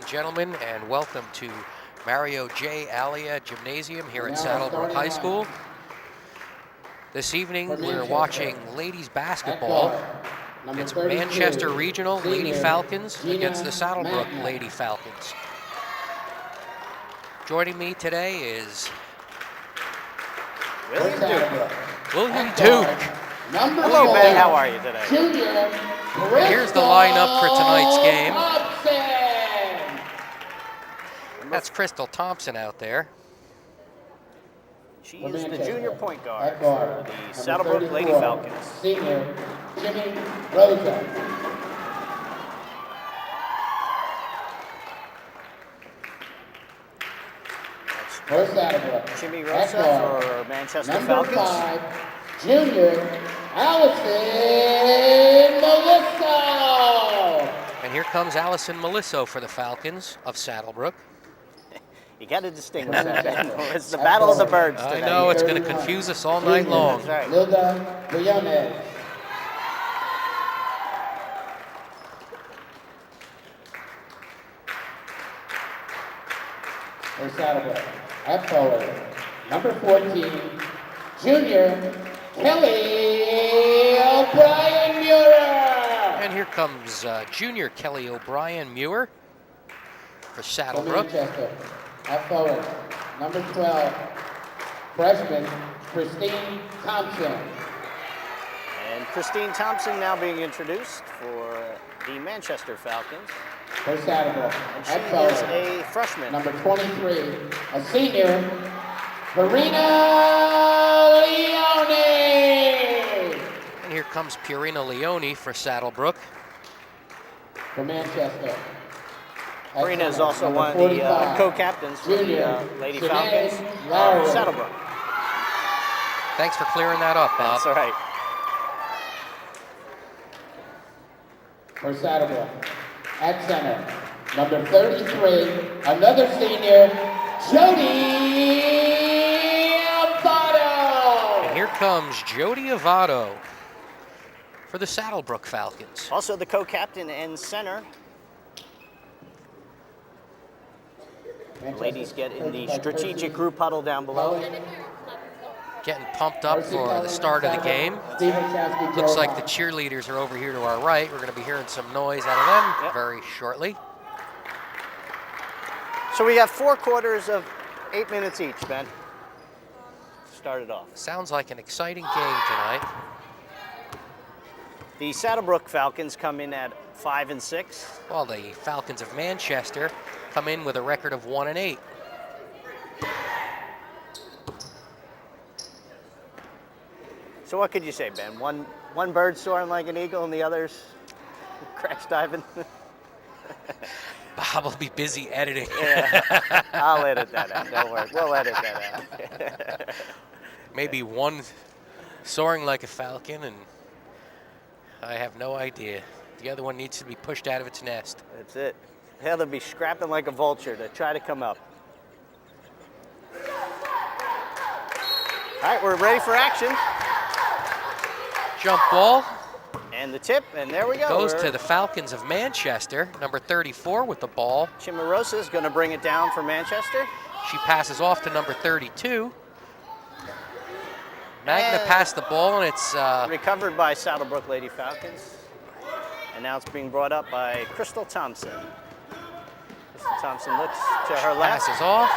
and gentlemen, and welcome to Mario J. Alia Gymnasium here at Saddlebrook High School. This evening we're watching ladies basketball. It's Manchester Regional Lady Falcons against the Saddlebrook Lady Falcons. Joining me today is William Duke. Hello, Ben. How are you today? Here's the lineup for tonight's game. That's Crystal Thompson out there. She is the junior point guard for the Saddlebrook Lady Falcons. Senior Jimmy Rosa. For Saddlebrook. Jimmy Rosa for Manchester Falcons. Number 5, Junior Allison Melissa. And here comes Allison Melisso for the Falcons of Saddlebrook. You got to distinguish that. It's the battle of the birds today. I know, it's going to confuse us all night long. That's right. Lilda Briones. For Saddlebrook. At forward, number 14, Junior Kelly O'Brien Muir. And here comes Junior Kelly O'Brien Muir for For Saddlebrook. Manchester. At forward, number 12, freshman Christine Thompson. And Christine Thompson now being introduced for the Manchester Falcons. For Saddlebrook. And she At is forward, a freshman. number 23, a senior, Purina Leone. And here comes Purina Leone for Saddlebrook. For Manchester. At Marina is center, also number one of the 45, co-captains for the Junior Lady Sinead Falcons Lowry. of Saddlebrook. Thanks for clearing that up, Bob. That's all right. For Saddlebrook. At center, number 33, another senior, Jody Avato. And here comes Jody Avato for the Saddlebrook Falcons. Also the co-captain and center. Ladies get in the strategic group huddle down below. Getting pumped up for the start of the game. Looks like the cheerleaders are over here to our right. We're going to be hearing some noise out of them very shortly. So we got 4 quarters of 8 minutes each, Ben. Started off. Sounds like an exciting game tonight. The Saddlebrook Falcons come in at 5 and 6. While the Falcons of Manchester come in with a record of 1 and 8. So what could you say, Ben? One bird soaring like an eagle and the others crash diving? Bob will be busy editing. Yeah, I'll edit that out. Don't worry. We'll edit that out. Maybe one soaring like a falcon, and I have no idea. The other one needs to be pushed out of its nest. That's it. Hell, they'll be scrapping like a vulture to try to come up. All right, we're ready for action. Jump ball And the tip, and there we go. goes to the Falcons of Manchester, number 34 with the ball. Chimarosa is going to bring it down for Manchester. She passes off to number 32. Magna passed the ball, and it's Recovered by Saddlebrook Lady Falcons. And now it's being brought up by Crystal Thompson. Crystal Thompson looks to her left. passes off.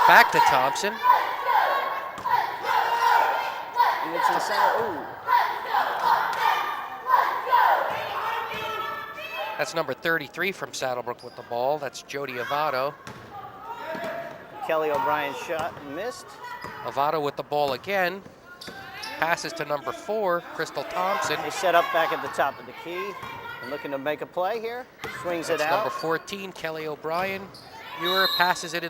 Back to Thompson. And it's in the center. Ooh. That's number 33 from Saddlebrook with the ball. That's Jody Avato. Kelly O'Brien shot and missed. Avato with the ball again. Passes to number 4, Crystal Thompson. They set up back at the top of the key and looking to make a play here. Swings it That's out. number 14, Kelly O'Brien. Muir passes it in.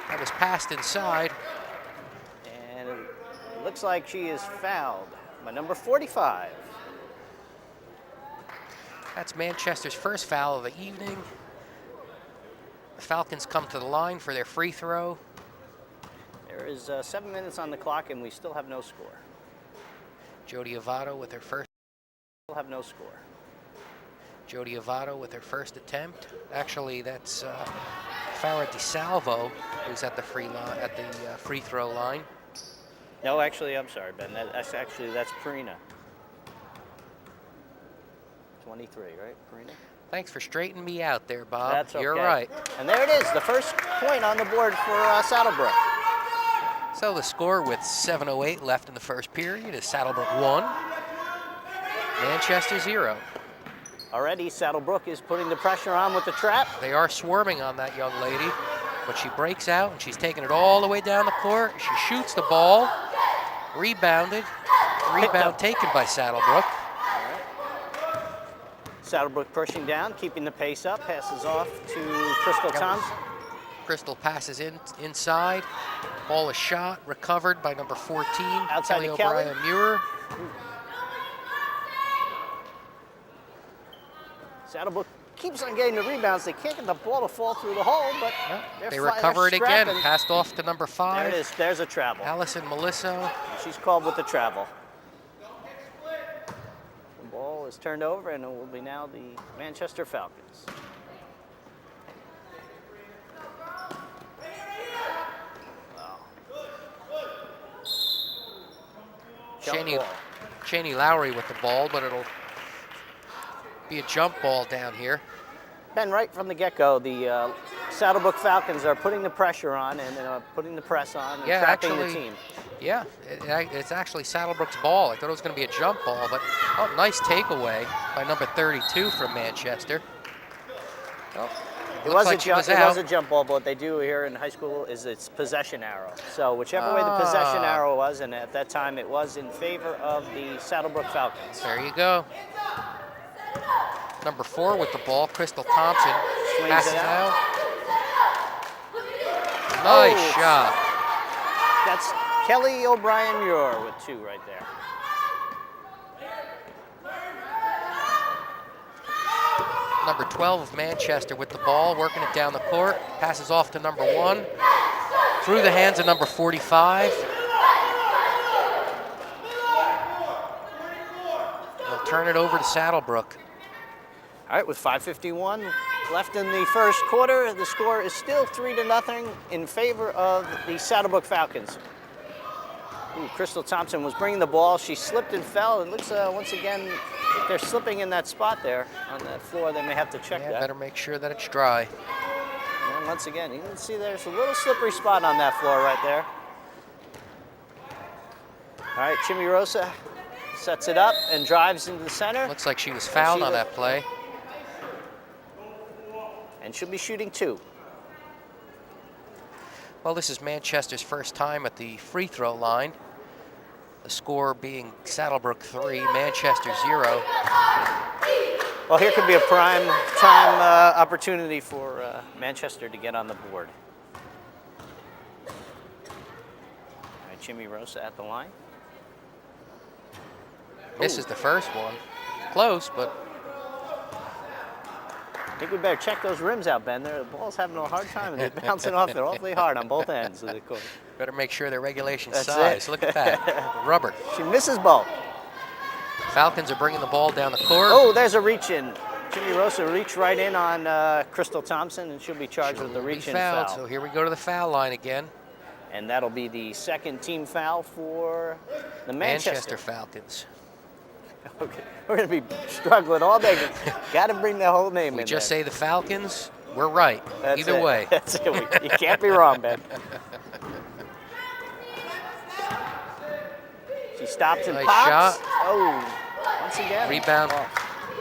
That was passed inside. And it looks like she is fouled by number 45. That's Manchester's first foul of the evening. The Falcons come to the line for their free throw. There is 7 minutes on the clock and we still have no score. Jody Avato with her first. Still have no score. Jody Avato with her first attempt. Actually, that's Farah DeSalvo who's at the free throw line. No, actually, I'm sorry, Ben. That's Perina. 23, right, Perina? Thanks for straightening me out there, Bob. That's okay. You're right. And there it is, the first point on the board for Saddlebrook. So the score with 7:08 left in the first period is Saddlebrook 1, Manchester 0. Already, Saddlebrook is putting the pressure on with the trap. They are swarming on that young lady, but she breaks out and she's taking it all the way down the court. She shoots the ball, rebounded, rebound taken by Saddlebrook. Saddlebrook pushing down, keeping the pace up, passes off to Crystal Thompson. Crystal passes inside, ball is shot, recovered by number 14, Outside Kelly to Kelly. O'Brien-Muir. Saddlebrook keeps on getting the rebounds. They can't get the ball to fall through the hole, but They recover it again, scrapping. passed off to number 5. There it is, there's a travel. Allison Melisso. She's called with the travel. The ball is turned over, and it will be now the Manchester Falcons. Cheney Lowry with the ball, but it'll be a jump ball down here. Ben, right from the get-go, the Saddlebrook Falcons are putting the pressure on and putting the press on and trapping the team. Yeah, it's actually Saddlebrook's ball. I thought it was going to be a jump ball, but nice takeaway by number 32 from Manchester. It was a jump ball, but what they do here in high school is it's possession arrow. So whichever way the possession arrow was, and at that time it was in favor of the Saddlebrook Falcons. There you go. Number 4 with the ball, Crystal Thompson. Swings passes it out. Nice shot. That's Kelly O'Brien-Muir with 2 right there. Number 12 of Manchester with the ball, working it down the court. Passes off to number 1. Through the hands of number 45. They'll turn it over to Saddlebrook. All right, with 5:51 left in the first quarter, the score is still 3-0 in favor of the Saddlebrook Falcons. Crystal Thompson was bringing the ball. She slipped and fell. It looks, once again, like they're slipping in that spot there on that floor. They may have to check that. Better make sure that it's dry. And once again, you can see there's a little slippery spot on that floor right there. All right, Chimirosa sets it up and drives into the center. Looks like she was fouled on that play. And she'll be shooting 2. Well, this is Manchester's first time at the free throw line. The score being Saddlebrook 3, Manchester 0. Well, here could be a prime time opportunity for Manchester to get on the board. All right, Jimmy Rosa at the line. Misses the first one. Close, but I think we better check those rims out, Ben. The ball's having a hard time, and they're bouncing off. They're awfully hard on both ends of the court. Better make sure they're regulation That's size. it. Look at that. Rubber. She misses both. Falcons are bringing the ball down the court. Oh, there's a reach-in. Jimmy Rosa reached right in on Crystal Thompson, and she'll be charged with the reach-in foul. So here we go to the foul line again. And that'll be the second team foul for the Manchester Falcons. Okay, we're going to be struggling all day. Got to bring the whole name in. We just there. say the Falcons, we're right. That's Either it. way. That's it. You can't be wrong, Ben. She stops and Nice pops. shot. Oh, once again. Rebound Oh.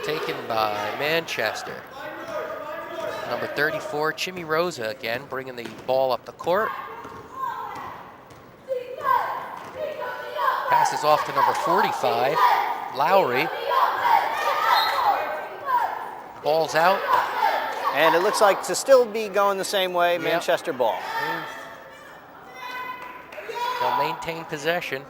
taken by Manchester. Number 34, Chimmy Rosa again, bringing the ball up the court. Passes off to number 45, Lowry. Ball's out. And it looks like to still be going the same way, Yep. Manchester ball. They'll maintain possession.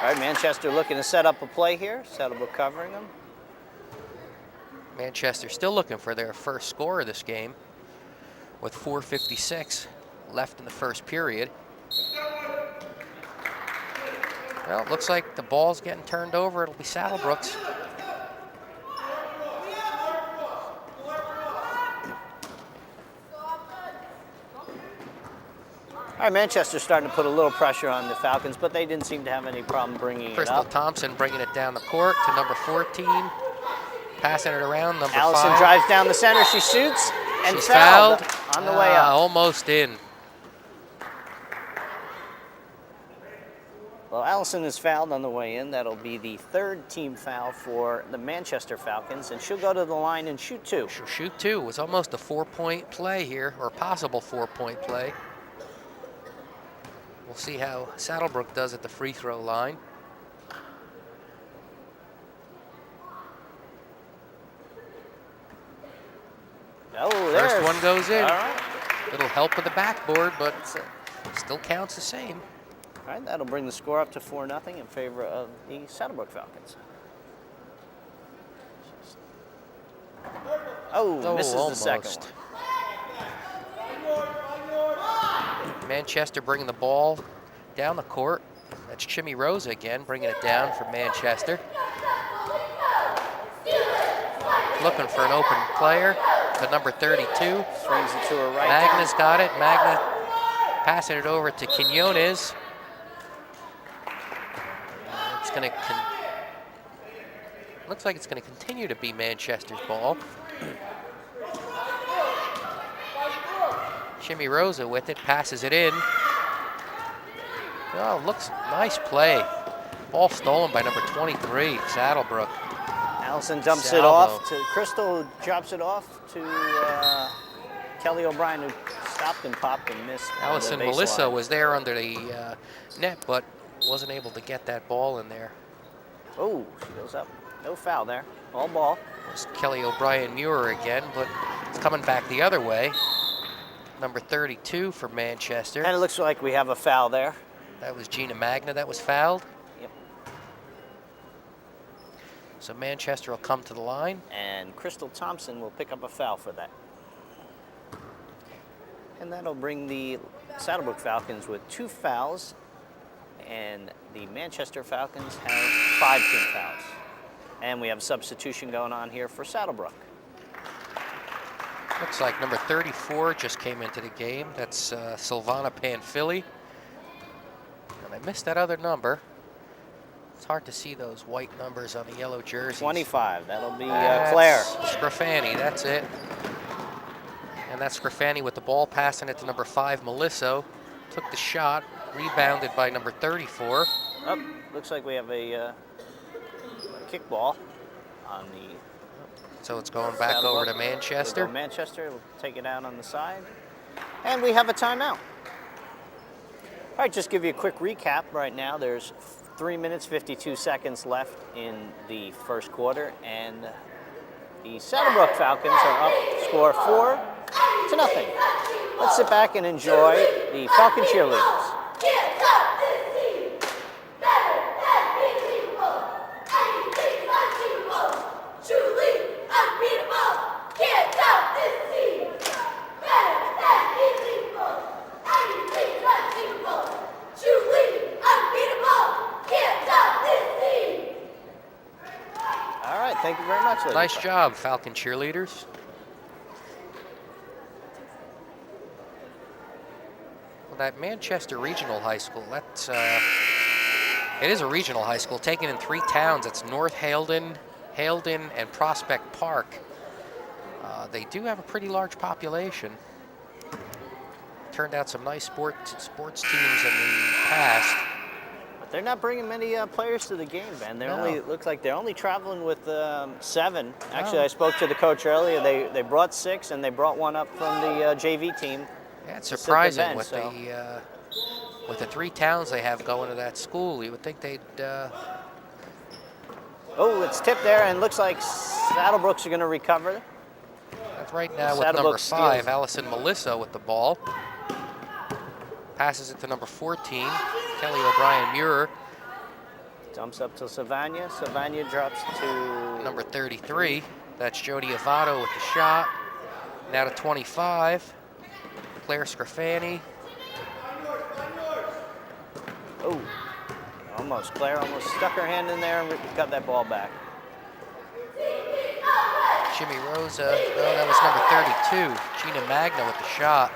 All right, Manchester looking to set up a play here. Saddlebrook covering them. Manchester still looking for their first score of this game with 4:56 left in the first period. Well, it looks like the ball's getting turned over. It'll be Saddlebrook's. All right, Manchester's starting to put a little pressure on the Falcons, but they didn't seem to have any problem bringing it Crystal up. Thompson bringing it down the court to number 14. Passing it around, number 5. Allison drives down the center. She shoots and She's fouled fouled on the way up. Almost in. Well, Allison is fouled on the way in. That'll be the 3rd team foul for the Manchester Falcons, and she'll go to the line and shoot 2. She'll shoot 2. It was almost a 4-point play here, or possible 4-point play. We'll see how Saddlebrook does at the free throw line. Oh, First one goes in. All right. Little help with the backboard, but still counts the same. All right, that'll bring the score up to 4-0 in favor of the Saddlebrook Falcons. Oh, misses the second almost. one. Manchester bringing the ball down the court. That's Chimmy Rosa again, bringing it down for Manchester. Looking for an open player, the number 32. Swings it to her right. Magna's got it. Magna passing it over to Quinones. It's going to looks like it's going to continue to be Manchester's ball. Chimmy Rosa with it, passes it in. Oh, looks nice play. Ball stolen by number 23, Saddlebrook. Allison dumps it Salvo. off to Crystal, drops it off to Kelly O'Brien, who stopped and popped and missed. on the Allison Melissa baseline. was there under the net, but wasn't able to get that ball in there. Oh, she goes up. No foul there. All ball. It's Kelly O'Brien Muir again, but it's coming back the other way. Number 32 for Manchester. And it looks like we have a foul there. That was Gina Magna that was fouled. Yep. So Manchester will come to the line. And Crystal Thompson will pick up a foul for that. And that'll bring the Saddlebrook Falcons with 2 fouls. And the Manchester Falcons have 5 team fouls. And we have a substitution going on here for Saddlebrook. Looks like number 34 just came into the game. That's Silvana Panfili. And I missed that other number. It's hard to see those white numbers on the yellow jerseys. 25, that'll be That's Claire. Scrafani, that's it. And that's Scrafani with the ball, passing it to number 5, Melissa. Took the shot, rebounded by number 34. Oh, looks like we have a kickball on the So it's going back over to Manchester. Manchester will take it out on the side. And we have a timeout. All right, just give you a quick recap right now. There's 3 minutes, 52 seconds left in the first quarter, and the Saddlebrook Falcons are up, score 4-0. Let's sit back and enjoy the Falcon cheerleaders. All right, thank you very much, ladies. Nice job, Falcon cheerleaders. Well, that Manchester Regional High School, that's, it is a regional high school, taken in 3 towns. It's North Haledon, and Prospect Park. They do have a pretty large population. Turned out some nice sports teams in the past. But they're not bringing many players to the game, Ben. They're only, it looks like they're only traveling with 7. Actually, I spoke to the coach earlier. They brought 6, and they brought 1 up from the JV team. Yeah, it's surprising bench, with the 3 towns they have going to that school. You would think they'd. Oh, it's tipped there, and looks like Saddlebrooks are going to recover. That's right now with Saddlebrook number 5, steals. Allison Melissa with the ball. Passes it to number 14, Kelly O'Brien Muir. Dumps up to Savannah. Savannah drops to Number 33, that's Jody Avato with the shot. Now to 25, Claire Scrafani. Oh, Almost. Claire almost stuck her hand in there and got that ball back. Jimmy Rosa, no, that was number 32. Gina Magna with the shot.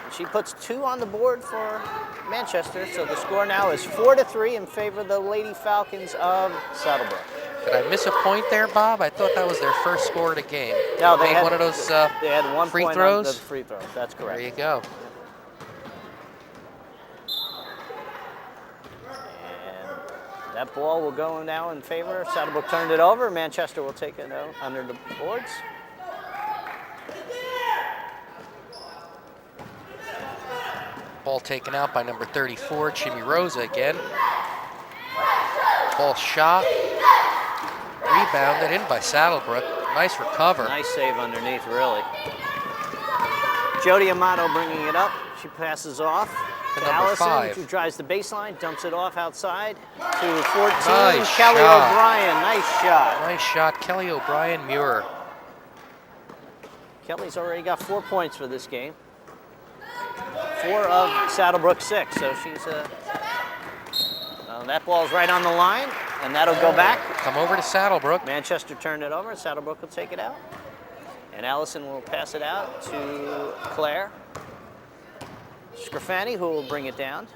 And she puts 2 on the board for Manchester, so the score now is 4-3 in favor of the Lady Falcons of Saddlebrook. Did I miss a point there, Bob? I thought that was their first score of the game. No, they made had one of those they had 1 free point throws? on the free throws. That's correct. There you go. And that ball will go now in favor. Saddlebrook turned it over. Manchester will take it out under the boards. Ball taken out by number 34, Jimmy Rosa again. Ball shot. Rebounded in by Saddlebrook. Nice recover. Nice save underneath, really. Jody Amato bringing it up. She passes off to number Allison, 5. who drives the baseline, dumps it off outside to 14. Nice Kelly shot. O'Brien, nice shot. Nice shot, Kelly O'Brien Muir. Kelly's already got 4 points for this game. 4 of Saddlebrook 6, so she's that ball's right on the line, and that'll go back. Come over to Saddlebrook. Manchester turned it over, Saddlebrook will take it out. And Allison will pass it out to Claire Scrafani, who will bring it down.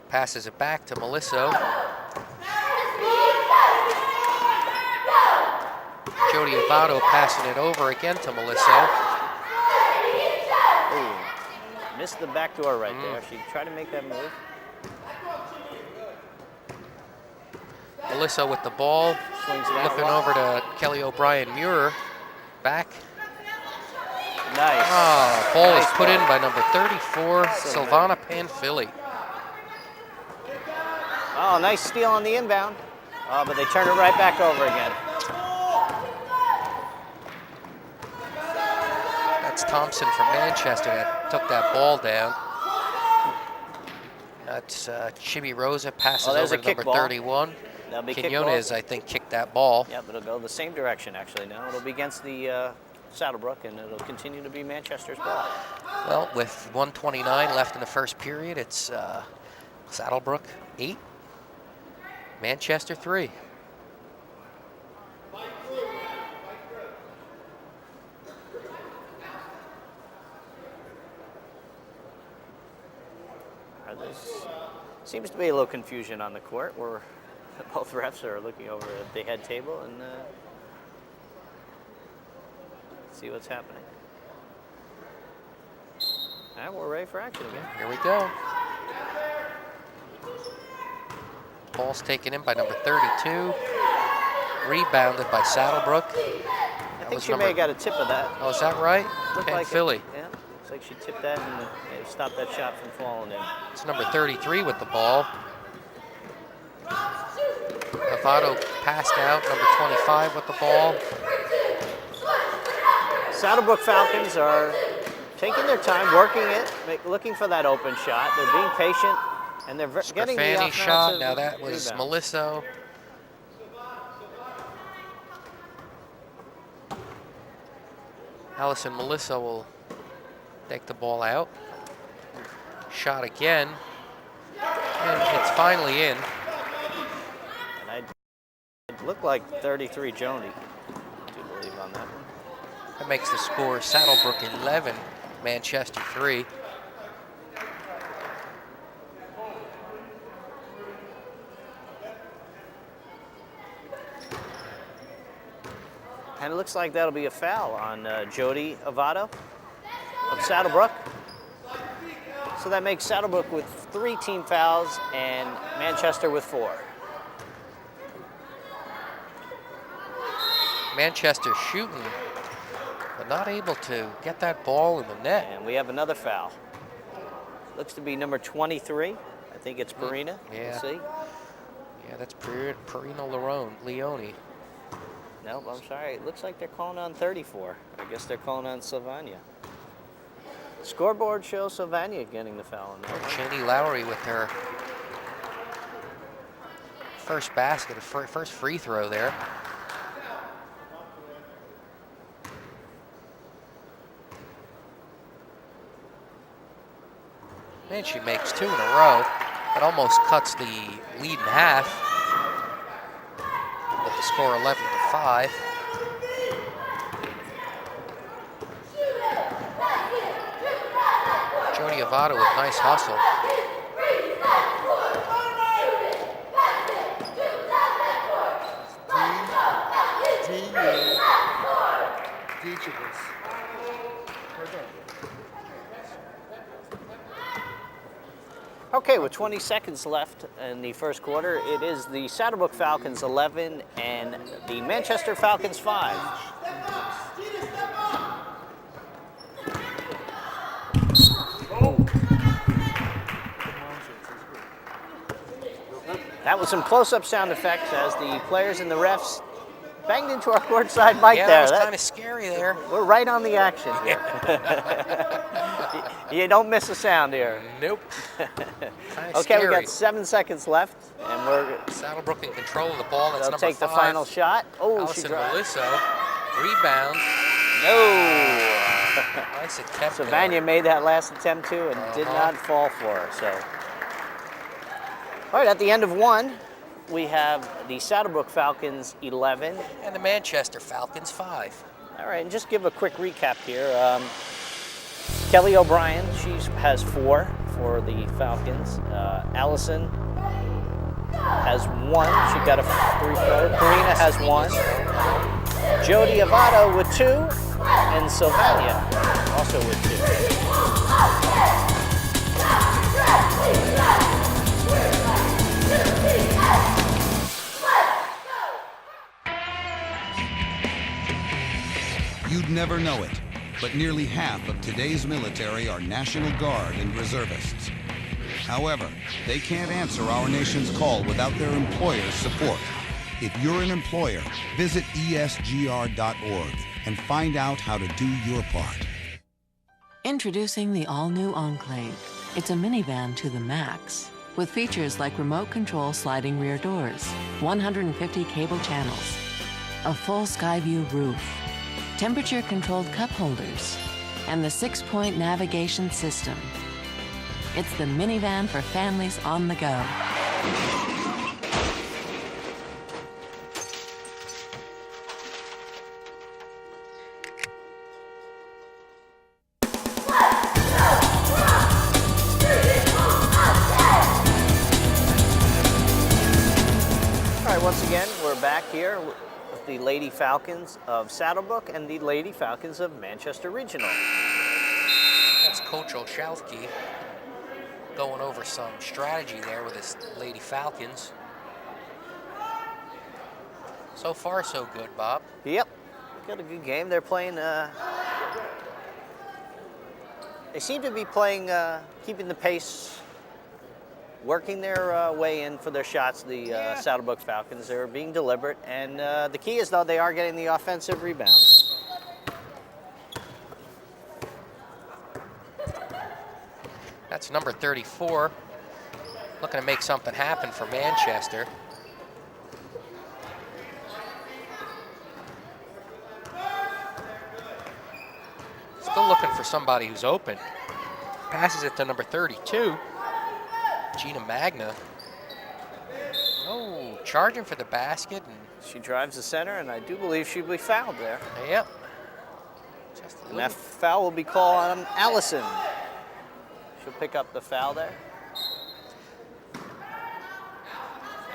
Passes it back to Melissa. Jody Avato passing it over again to Melissa. Ooh, missed the back door right there. She tried to make that move. Melissa with the ball. Swings it out. Looking over to Kelly O'Brien Muir. Back. Nice. Oh, ball is Nice put in ball. by number 34, Silvana Panfili. Oh, nice steal on the inbound. Oh, but they turn it right back over again. That's Thompson from Manchester that took that ball down. That's Chibi Rosa passes there's over a to number kickball. 31. That'll be Quinones, kickball. I think, kicked that ball. Yep, it'll go the same direction actually now. It'll be against the Saddlebrook, and it'll continue to be Manchester's ball. Well, with 1:29 left in the first period, it's Saddlebrook 8, Manchester 3. There seems to be a little confusion on the court where both refs are looking over at the head table and see what's happening. And we're ready for action again. Here we go. Ball's taken in by number 32. Rebounded by Saddlebrook. I think she may have got a tip of that. Oh, is that right? Looked like Panfili. it. Yeah, looks like she tipped that and stopped that shot from falling in. It's number 33 with the ball. Avato passed out, number 25 with the ball. Saddlebrook Falcons are taking their time, working it, looking for that open shot. They're being patient, and they're getting the Scrafani offensive shot, now that was rebound. Melissa. Allison Melissa will take the ball out. Shot again, and it's finally in. And it looked like 33 Joni, I do believe on that one. That makes the score Saddlebrook 11, Manchester 3. And it looks like that'll be a foul on Jody Avato of Saddlebrook. So that makes Saddlebrook with 3 team fouls and Manchester with 4. Manchester shooting, but not able to get that ball in the net. And we have another foul. Looks to be number 23. I think it's Perina. Yeah. We'll see. Yeah, that's Perina Leone. Nope, I'm sorry. It looks like they're calling on 34. I guess they're calling on Sylvania. Scoreboard shows Sylvania getting the foul on that one. Shani Lowry with her first basket, first free throw there. Man, she makes 2 in a row. That almost cuts the lead in half. With the score 11-5. Jody Avato with nice hustle. Okay, with 20 seconds left in the first quarter, it is the Saddlebrook Falcons 11 and the Manchester Falcons 5. That was some close-up sound effects as the players and the refs banged into our courtside mic Yeah, there. that was kind of scary there. We're right on the action here. You don't miss a sound here. Nope. Okay, scary. we got 7 seconds left, and we're Saddlebrook in control of the ball. That's they'll number take 5. the final shot. Oh, she Allison drives. Melisso. Rebound. No. Nice attempt. So there. Vanya made that last attempt too and did not fall for her. So, all right, at the end of one, we have the Saddlebrook Falcons 11. And the Manchester Falcons 5. All right, and just give a quick recap here. Kelly O'Brien, she has 4 for the Falcons. Allison has 1. She got a 3-pointer. Karina has 1. Jody Avato with 2, and Sylvania also with 2. You'd never know it, but nearly half of today's military are National Guard and reservists. However, they can't answer our nation's call without their employer's support. If you're an employer, visit esgr.org and find out how to do your part. Introducing the all-new Enclave. It's a minivan to the max, with features like remote control sliding rear doors, 150 cable channels, a full Skyview roof, temperature-controlled cup holders, and the 6-point navigation system. It's the minivan for families on the go. Once again, we're back here with the Lady Falcons of Saddlebrook and the Lady Falcons of Manchester Regional. That's Coach Olszewski going over some strategy there with his Lady Falcons. So far, so good, Bob. Yep, got a good game. They're playing, they seem to be playing, keeping the pace, working their way in for their shots, the Saddlebrook Falcons. They're being deliberate, and the key is, though, they are getting the offensive rebounds. That's number 34. Looking to make something happen for Manchester. Still looking for somebody who's open. Passes it to number 32. Gina Magna. Oh, charging for the basket. And she drives the center, and I do believe she'll be fouled there. Yep. Just and that foul will be called on Allison. She'll pick up the foul there.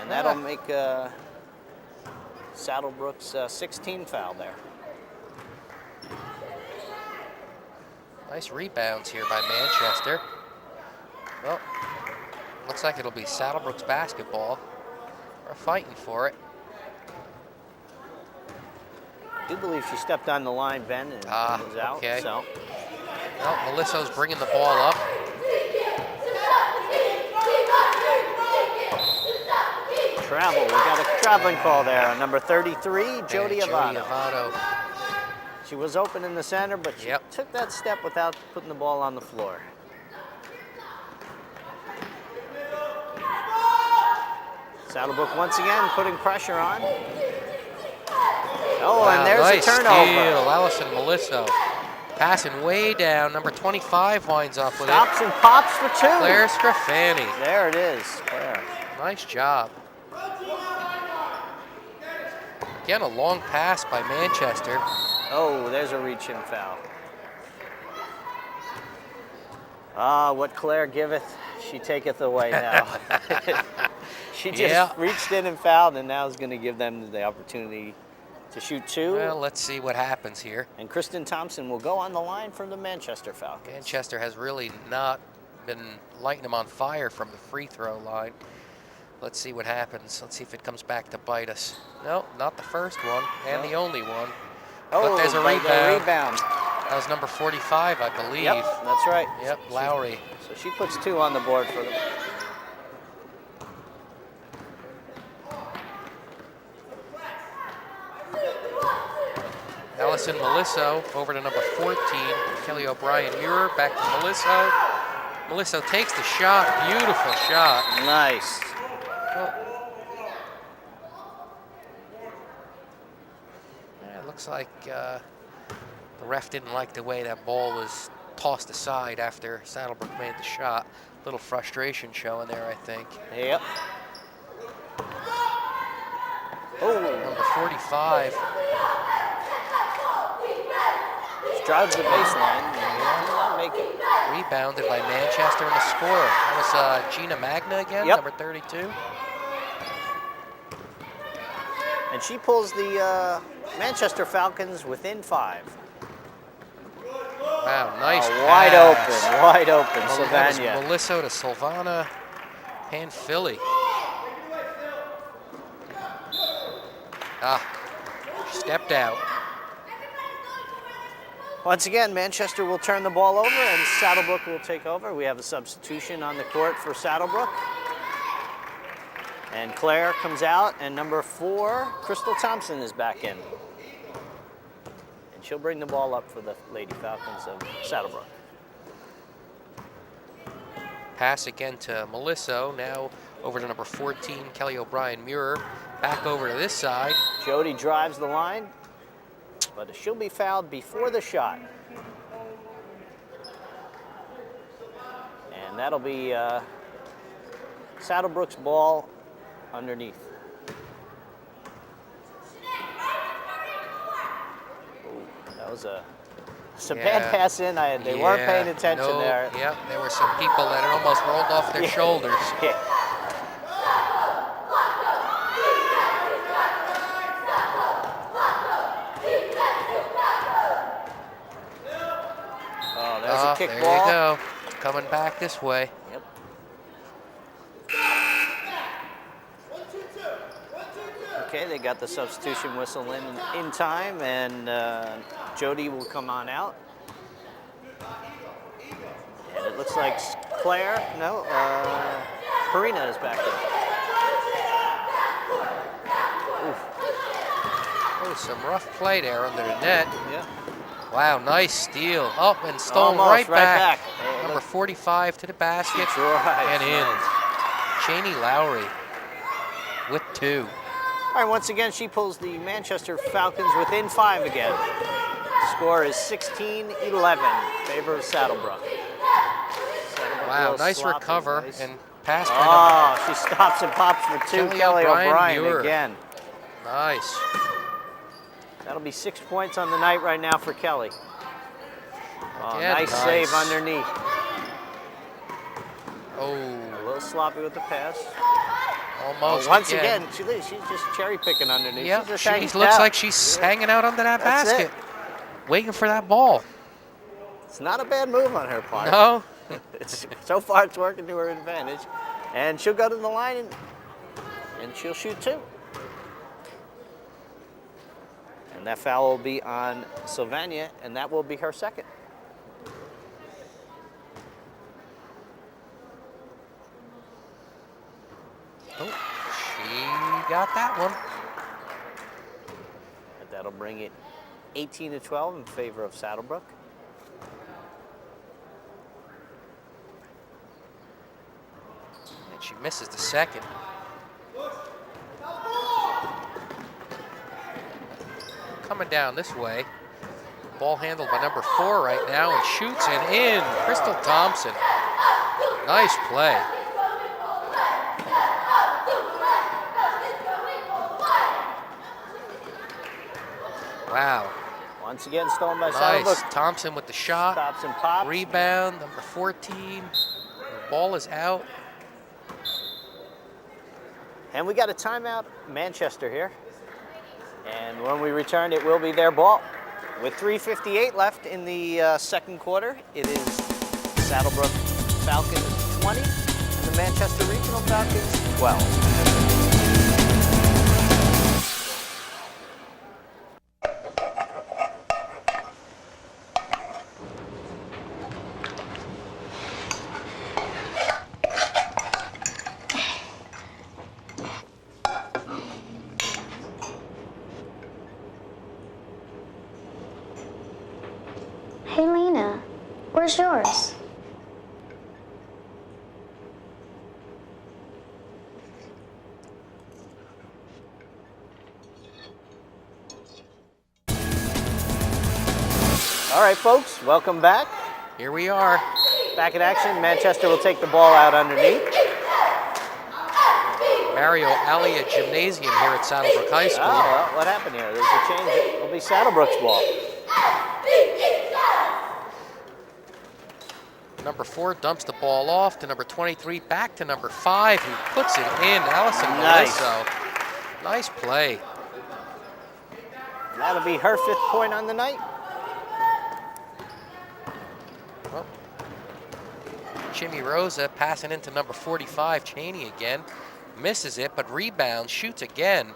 And that'll make Saddlebrook's 16 foul there. Nice rebounds here by Manchester. Well, looks like it'll be Saddlebrook's basketball. We're fighting for it. I do believe she stepped on the line, Ben, and was out. Okay. So. Well, Melisso's bringing the ball up. Travel. We got a traveling call there on number 33, Jody Avato. She was open in the center, but she took that step without putting the ball on the floor. Saddlebrook once again putting pressure on. Oh, wow, and there's nice a turnover. Steal. Allison Melisso. Passing way down. Number 25 winds up with Stops it. and pops for 2. Claire Scrafani. There it is, Claire. Nice job. Again, a long pass by Manchester. Oh, there's a reach-in foul. Ah, what Claire giveth, she taketh away now. She just reached in and fouled, and now is going to give them the opportunity to shoot 2. Well, let's see what happens here. And Kristen Thompson will go on the line from the Manchester Falcons. Manchester has really not been lighting them on fire from the free throw line. Let's see what happens. Let's see if it comes back to bite us. No, not the first one, and the only one. Oh, but there's a but rebound. That was number 45, I believe. Yep, that's right. Yep, Lowry. So she puts 2 on the board for them. Allison Melisso over to number 14, Kelly O'Brien Muir, back to Melisso. Melisso takes the shot, beautiful shot. Nice. Well, yeah, it looks like the ref didn't like the way that ball was tossed aside after Saddlebrook made the shot. A little frustration showing there, I think. Yep. Oh. Number 45. Drives the baseline and did not make it. Rebounded by Manchester and the scorer. That was Gina Magna again, Yep. number 32. And she pulls the Manchester Falcons within 5. Wow, nice Wide pass. open, That was Sylvania. Melisso to Silvana Panfili. She stepped out. Once again, Manchester will turn the ball over and Saddlebrook will take over. We have a substitution on the court for Saddlebrook. And Claire comes out, and number 4, Crystal Thompson, is back in. And she'll bring the ball up for the Lady Falcons of Saddlebrook. Pass again to Melisso. Now over to number 14, Kelly O'Brien Muir. Back over to this side. Jody drives the line, but she'll be fouled before the shot. And that'll be Saddlebrook's ball underneath. Ooh, that was a bad pass in. They weren't paying attention there. Yep, there were some people that had almost rolled off their shoulders. Yeah. Oh, there's a kick there ball. you go. Coming back this way. Yep. Okay, they got the substitution whistle in time, and Jody will come on out. And it looks like Karina is back in. Oh, some rough play there under the net. Yeah. Wow, nice steal. Oh, and stolen Almost, right back. Oh, Number 45 to the basket right, and in. nice. Cheney Lowry with 2. All right, once again, she pulls the Manchester Falcons within 5 again. Score is 16-11 in favor of Saddlebrook. Wow, nice sloppy, recover nice. and pass by Oh, she stops and pops for 2. Kelly O'Brien Muir. again. Nice. That'll be 6 points on the night right now for Kelly. Oh, Again, nice save underneath. Oh, A little sloppy with the pass. almost Once again, she's just cherry picking underneath. Yep, She's just she hanging looks out. like she's hanging out under that That's basket, it. waiting for that ball. It's not a bad move on her part. No? So far, it's working to her advantage. And she'll go to the line and she'll shoot 2. And that foul will be on Sylvania, and that will be her second. Oh, she got that one. And that'll bring it 18-12 in favor of Saddlebrook. And she misses the second. Coming down this way, Ball handled by number 4 right now and shoots and in. Crystal Thompson. Nice play. Wow. Once again, stolen by Nice. Saddlebrook. Thompson with the shot. Stops and pops. Rebound, number 14. The ball is out. And we got a timeout, Manchester here. And when we return, it will be their ball. With 3:58 left in the second quarter, it is Saddlebrook Falcons 20 and the Manchester Regional Falcons 12. Hey, Lena, where's yours? All right, folks, welcome back. Here we are. Back in action. Manchester will take the ball out underneath. Mario Alia Gymnasium here at Saddlebrook High School. Oh, well, what happened here? There's a change. It'll be Saddlebrook's ball. Number 4 dumps the ball off to number 23, back to number 5, who puts it in. Allison Nice. Melisso. Nice play. That'll be her 5th point on the night. Well, Jimmy Rosa passing into number 45, Cheney again. Misses it, but rebounds, shoots again.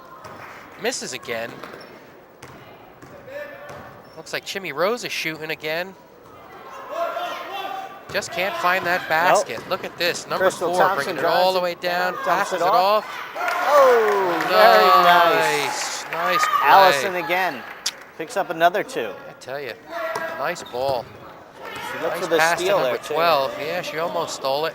Misses again. Looks like Jimmy Rosa shooting again. Just can't find that basket. Nope. Look at this. Number Crystal 4 Thompson bringing it all the way drives it down, down, passes dumps it it off. Oh, very nice. Nice play. Allison again picks up another 2. I tell you, nice ball. She looked Nice for the pass to steal number there, too. 12. Yeah, she almost stole it.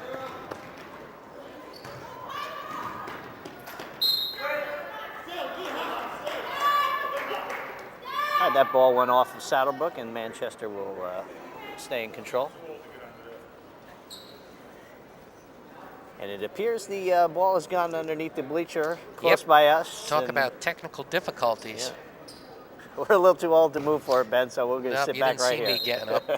All right, that ball went off of Saddlebrook, and Manchester will stay in control. And it appears the ball has gone underneath the bleacher close Yep. by us. Talk and about technical difficulties. We're a little too old to move for it, Ben, so we're going to Nope, sit you back didn't right see here. me getting up.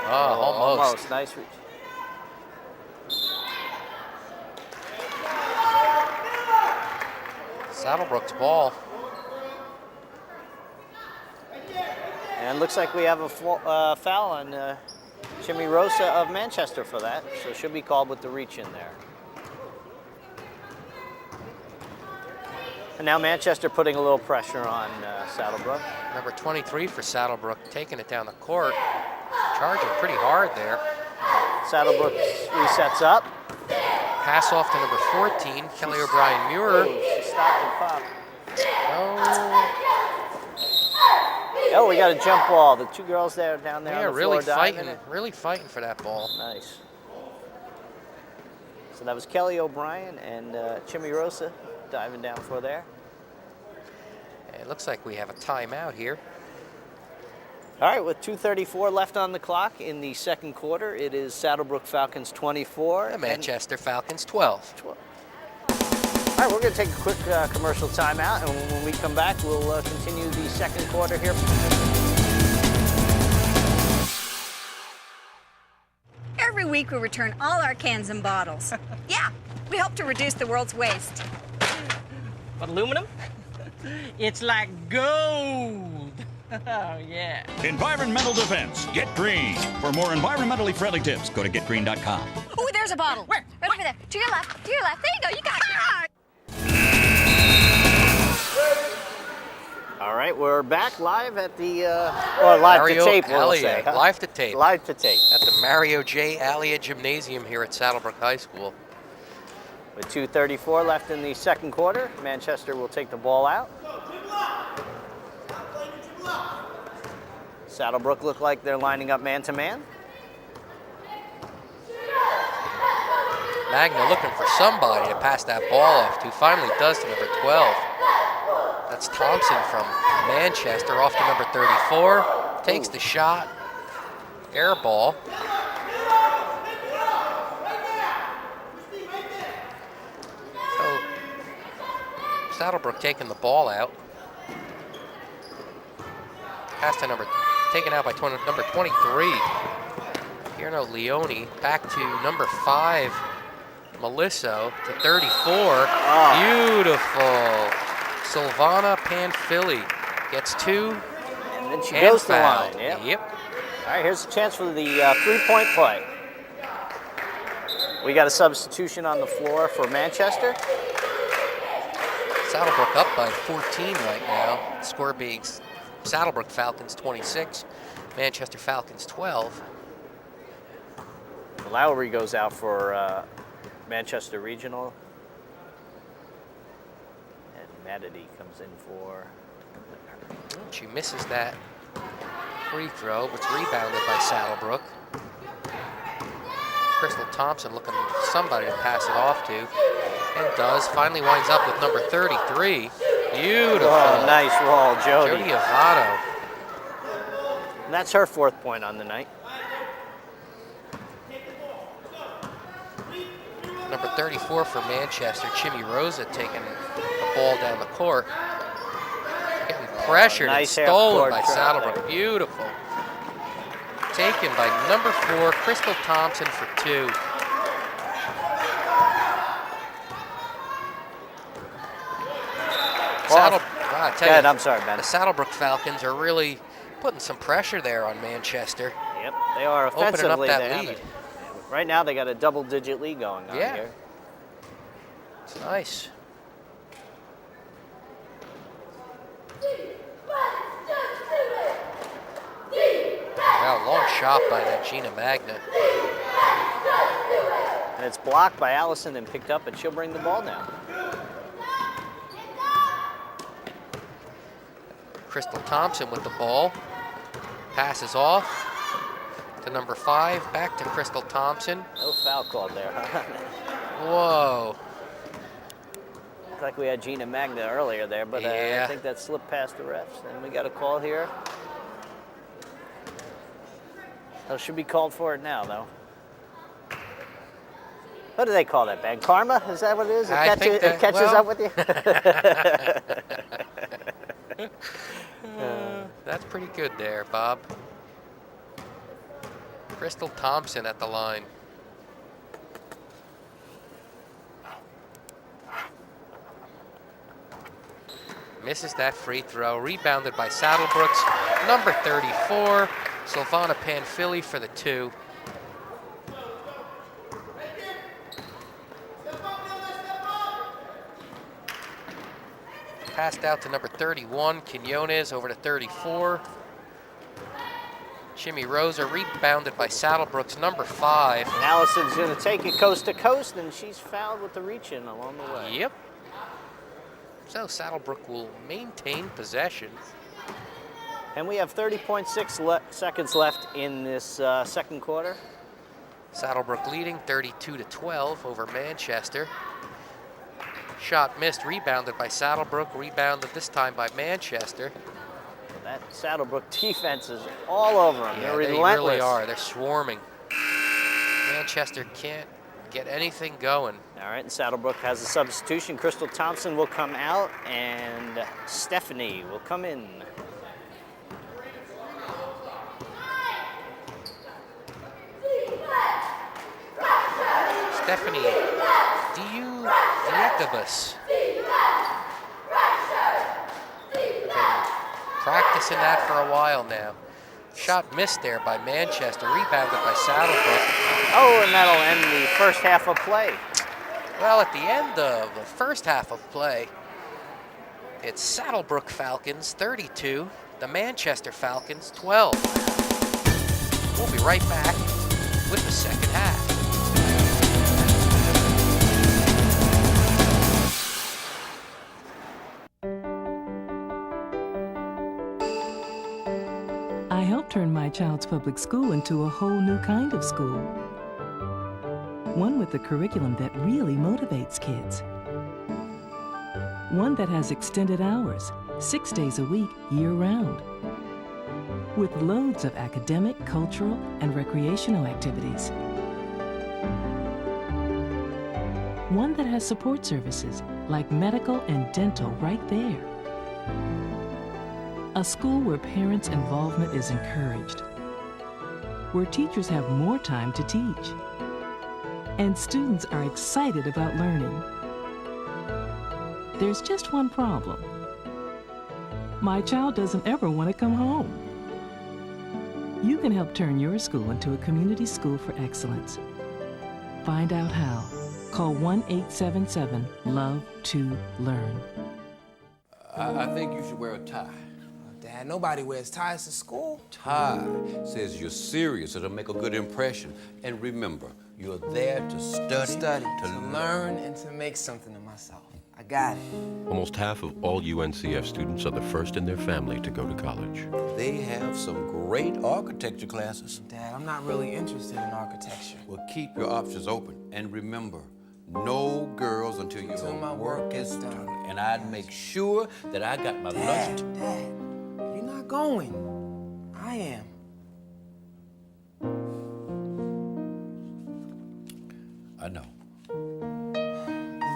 Almost. Nice reach. Saddlebrook's ball. And looks like we have a foul on Jimmy Rosa of Manchester for that, so she'll be called with the reach in there. And now Manchester putting a little pressure on Saddlebrook. Number 23 for Saddlebrook, taking it down the court. Charging pretty hard there. Saddlebrook resets up. Pass off to number 14, Kelly O'Brien Muir. Oh, she stopped and popped. Oh, Oh, we got a jump ball. The 2 girls there down there yeah, on the really floor diving fighting, it. really fighting for that ball. Nice. So that was Kelly O'Brien and Jimmy Rosa diving down for there. It looks like we have a timeout here. All right, with 2:34 left on the clock in the second quarter, it is Saddlebrook Falcons 24. The Manchester Falcons 12. 12. All right, we're going to take a quick commercial timeout, and when we come back, we'll continue the second quarter here. Every week we return all our cans and bottles. Yeah, we help to reduce the world's waste. But aluminum? It's like gold. Oh, yeah. Environmental defense. Get green. For more environmentally friendly tips, go to getgreen.com. Oh, there's a bottle. Where? Right over there. To your left. To your left. There you go. You got it. All right, we're back live at the, or live Mario to tape, we'll Alia, say. Huh? live to tape. Live to tape. At the Mario J. Alia Gymnasium here at Saddlebrook High School. With 2:34 left in the second quarter, Manchester will take the ball out. Saddlebrook look like they're lining up man-to-man. Magna looking for somebody to pass that ball off to. Finally does to number 12. That's Thompson from Manchester off to number 34. Takes the shot. Air ball. So Saddlebrook taking the ball out. Pass to taken out by number 23. Kierno Leone back to number 5. Melissa to 34. Beautiful. Silvana Panfili gets 2. And then she goes to the line. Yep. All right, here's a chance for the 3-point play. We got a substitution on the floor for Manchester. Saddlebrook up by 14 right now. Score being Saddlebrook Falcons 26, Manchester Falcons 12. Lowry goes out for Manchester Regional. And Madity comes in for... She misses that free throw, but it's rebounded by Saddlebrook. Crystal Thompson looking for somebody to pass it off to, and does. Finally winds up with number 33. Beautiful. Oh, nice roll, Jody. Jody Avato. And that's her 4th point on the night. Number 34 for Manchester, Chimmy Rosa taking the ball down the court. Getting pressured Nice and stolen by half-court shot Saddlebrook. Beautiful. Taken by number 4, Crystal Thompson for 2. I'm sorry, Ben. The Saddlebrook Falcons are really putting some pressure there on Manchester. Yep, they are offensively. Opening up that lead. Right now, they got a double-digit lead going on here. It's nice. Wow, long shot by that Gina Magna. And it's blocked by Allison and picked up, and she'll bring the ball down. Crystal Thompson with the ball. Passes off to number 5. Back to Crystal Thompson. No foul called there, huh? Whoa. Looked like we had Gina Magna earlier there, but I think that slipped past the refs. And we got a call here. Oh, should be called for it now, though. What do they call that, Ben? Karma? Is that what it is? It catches up with you? That's pretty good there, Bob. Crystal Thompson at the line. Misses that free throw. Rebounded by Saddlebrooks. Number 34, Silvana Panfili for the 2. Passed out to number 31, Quinones, over to 34. Chimmy Rosa rebounded by Saddlebrooks, number 5. And Allison's going to take it coast to coast, and she's fouled with the reach-in along the way. Yep. So Saddlebrook will maintain possession. And we have 30.6 seconds left in this second quarter. Saddlebrook leading 32-12 over Manchester. Shot missed, rebounded by Saddlebrook, rebounded this time by Manchester. That Saddlebrook defense is all over them. Yeah, They're they relentless. really are. They're swarming. Manchester can't get anything going. All right, and Saddlebrook has a substitution. Crystal Thompson will come out, and Stephanie will come in. Stephanie Diakabas. Practicing that for a while now. Shot missed there by Manchester, rebounded by Saddlebrook. Oh, and that'll end the first half of play. Well, at the end of the first half of play, it's Saddlebrook Falcons 32, the Manchester Falcons 12. We'll be right back with the second half. I helped turn my child's public school into a whole new kind of school. One with a curriculum that really motivates kids. One that has extended hours, 6 days a week, year-round. With loads of academic, cultural, and recreational activities. One that has support services like medical and dental right there. A school where parents' involvement is encouraged. Where teachers have more time to teach. And students are excited about learning. There's just one problem. My child doesn't ever want to come home. You can help turn your school into a community school for excellence. Find out how. Call 1-877-LOVE-TO-LEARN. I think you should wear a tie. Dad, nobody wears ties to school. Tie says you're serious. It'll make a good impression. And remember, you're there to study, to learn, and to make something of myself. I got it. Almost half of all UNCF students are the first in their family to go to college. They have some great architecture classes. Dad, I'm not really interested in architecture. Well, keep your options open. And remember, no girls until your my work is done. And I'd make sure that I got my lunch. Dad, you're not going. I am. I know.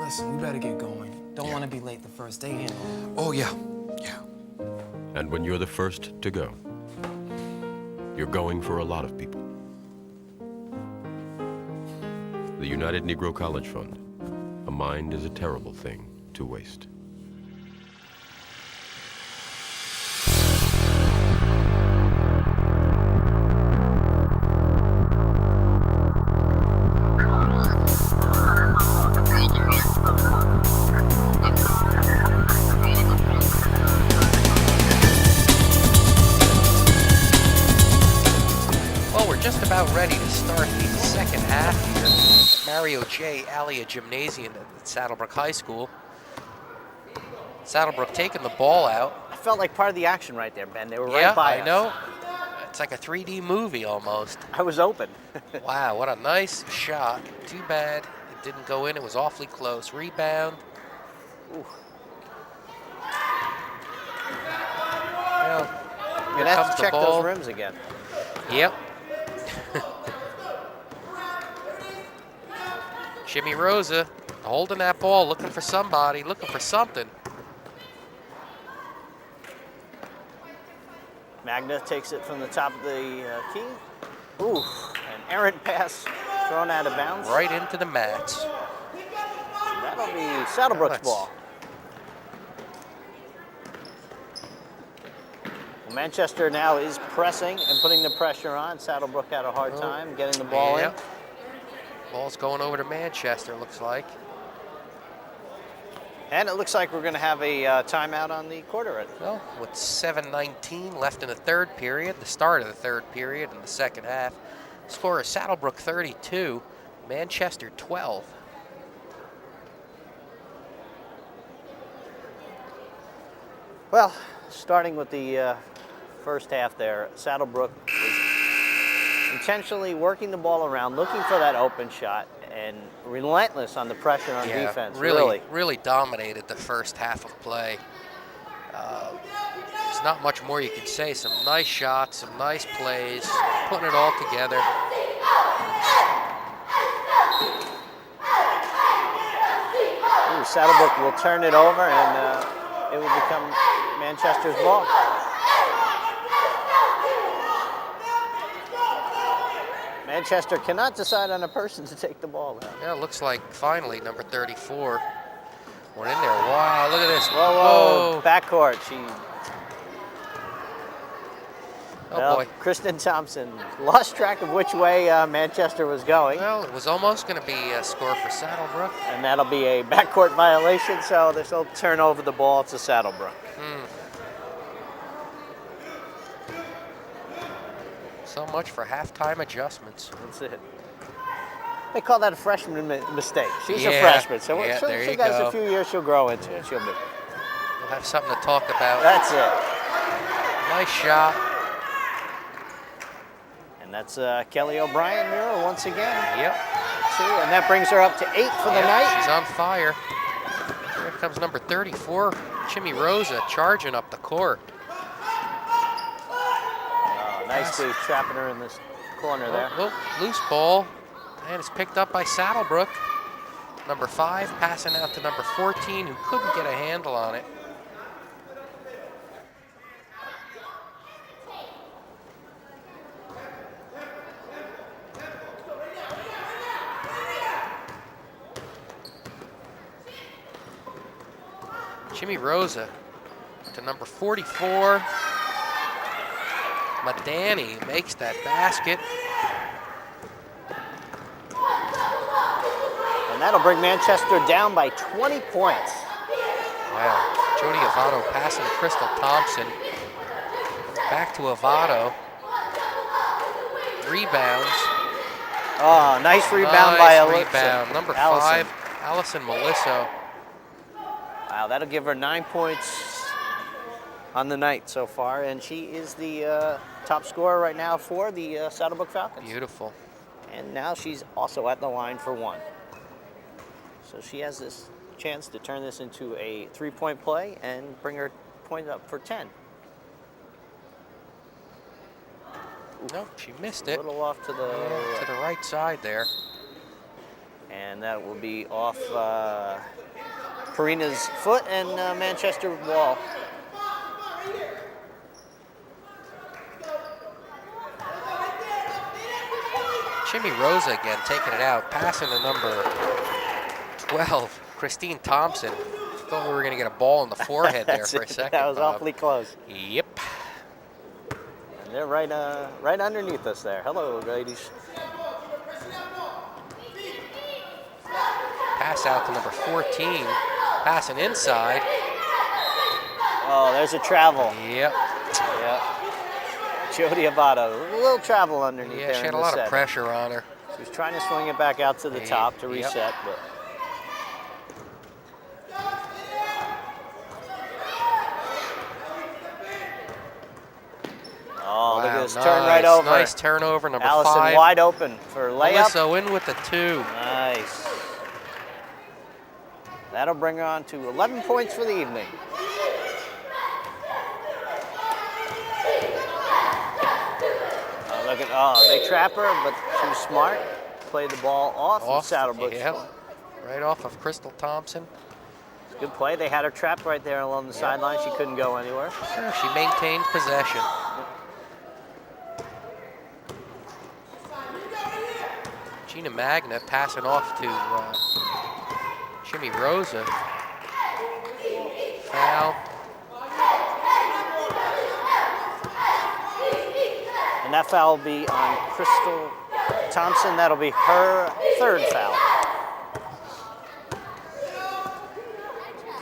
Listen, we better get going. Don't want to be late the first day anyway. Oh, yeah. And when you're the first to go, you're going for a lot of people. The United Negro College Fund. A mind is a terrible thing to waste. Just about ready to start the second half here at Mario J. Alia Gymnasium at Saddlebrook High School. Saddlebrook taking the ball out. I felt like part of the action right there, Ben. They were right by us. I know. It's like a 3D movie almost. I was open. Wow, what a nice shot. Too bad it didn't go in. It was awfully close. Rebound. Ooh. Well, you're going to have to check those rims again. Yep. Jimmy Rosa holding that ball, looking for somebody, looking for something. Magna takes it from the top of the key. Ooh, an errant pass thrown out of bounds. Right into the mats. That'll be Saddlebrook's ball. Well, Manchester now is pressing and putting the pressure on. Saddlebrook had a hard time getting the ball in. Ball's going over to Manchester, looks like. And it looks like we're going to have a timeout on the quarter. Well, with 7:19 left in the third period, the start of the third period in the second half. Score is Saddlebrook 32, Manchester 12. Well, starting with the first half there, Saddlebrook is intentionally working the ball around, looking for that open shot, and relentless on the pressure on defense. Really dominated the first half of play. There's not much more you can say. Some nice shots, some nice plays, putting it all together. Ooh, Saddlebrook will turn it over, and it will become Manchester's ball. Manchester cannot decide on a person to take the ball out. Yeah, it looks like finally number 34 went in there. Wow, look at this. Whoa. Backcourt. Oh, boy. Kristen Thompson lost track of which way Manchester was going. Well, it was almost going to be a score for Saddlebrook. And that'll be a backcourt violation, so they'll turn over the ball to Saddlebrook. So much for halftime adjustments. That's it. They call that a freshman mistake. She's a freshman, so she got a few years she'll grow into it. She'll be. We'll have something to talk about. That's it. Nice shot. And that's Kelly O'Brien mirror once again. Yep. too, and that brings her up to 8 for the night. She's on fire. Here comes number 34, Jimmy Rosa, charging up the court. Nicely trapping her in this corner there. Oh, loose ball, and it's picked up by Saddlebrook. Number 5 passing out to number 14, who couldn't get a handle on it. Jimmy Rosa to number 44. Madani makes that basket. And that'll bring Manchester down by 20 points. Wow. Jody Avato passing to Crystal Thompson. Back to Avato. Rebounds. Oh, nice rebound by Nice rebound. Number 5, Allison Melisso. Wow, that'll give her 9 points on the night so far, and she is the top scorer right now for the Saddlebrook Falcons. Beautiful. And now she's also at the line for 1. So she has this chance to turn this into a 3-point play and bring her point up for 10. No, she missed it. A little off to the right side there. And that will be off Karina's foot and Manchester wall. Jimmy Rosa again taking it out, passing to number 12, Christine Thompson. Thought we were going to get a ball in the forehead there for a second. That was Bob. awfully close. Yep. And they're right underneath us there. Hello, ladies. Pass out to number 14, passing inside. Oh, there's a travel. Yep. Yep. Jody Avato, a little travel underneath there. Yeah, she had a lot of pressure on her. She was trying to swing it back out to the top to reset, but. Oh, look at this turn right over. Nice turnover, number Allison 5. wide open for layup. Melissa in with the 2. Nice. That'll bring her on to 11 points for the evening. They trap her, but she was smart. Played the ball off Saddlebrook. Yeah, right off of Crystal Thompson. Good play. They had her trapped right there along the sideline. She couldn't go anywhere. Yeah, she maintained possession. Gina Magna passing off to Jimmy Rosa. Foul. And that foul will be on Crystal Thompson. That'll be her 3rd foul.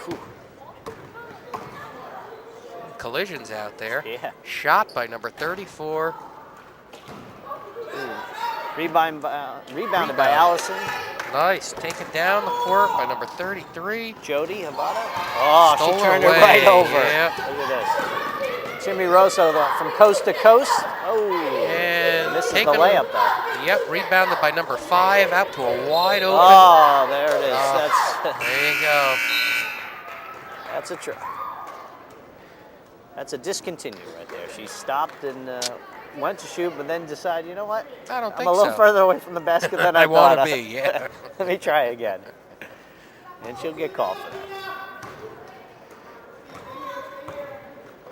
Whew. Collisions out there. Yeah. Shot by number 34. Rebounded by Allison. Nice. Taken down the court by number 33. Jody Avato. Oh, Stole she turned her her right over. Yep. Look at this. Jimmy Rosa from coast to coast. Oh, and this is the layup though. Yep, rebounded by number 5 out to a wide open. Oh, there it is. There you go. That's a try. That's a discontinue right there. She stopped and went to shoot, but then decided, you know what? I don't think I'm a little so. further away from the basket than I want thought. to be, yeah. Let me try again. And she'll get called for that.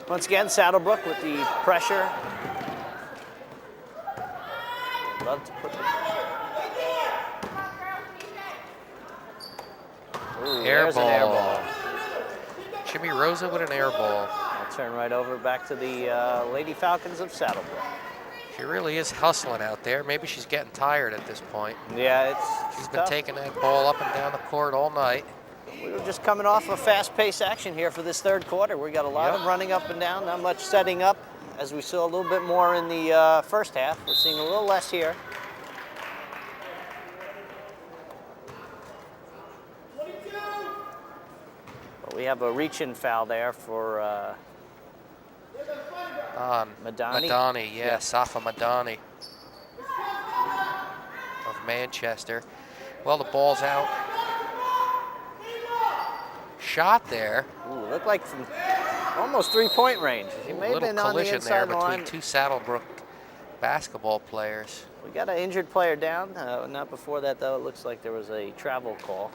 Once again, Saddlebrook with the pressure. Love to put the pressure. Ooh, there's an air ball. Jimmy Rosa with an air ball. I'll turn right over back to the Lady Falcons of Saddlebrook. She really is hustling out there. Maybe she's getting tired at this point. Yeah, She's tough. been taking that ball up and down the court all night. We were just coming off a fast-paced action here for this 3rd quarter. We got a lot of running up and down, not much setting up, as we saw a little bit more in the first half. We're seeing a little less here. But we have a reach-in foul there for Madani. Madani, yeah, Safa Madani of Manchester. Well, the ball's out. Shot there. Ooh, looked like from almost three-point range. He may have been on the collision inside there between line. two Saddlebrook basketball players. We got an injured player down. Not before that, though. It looks like there was a travel call.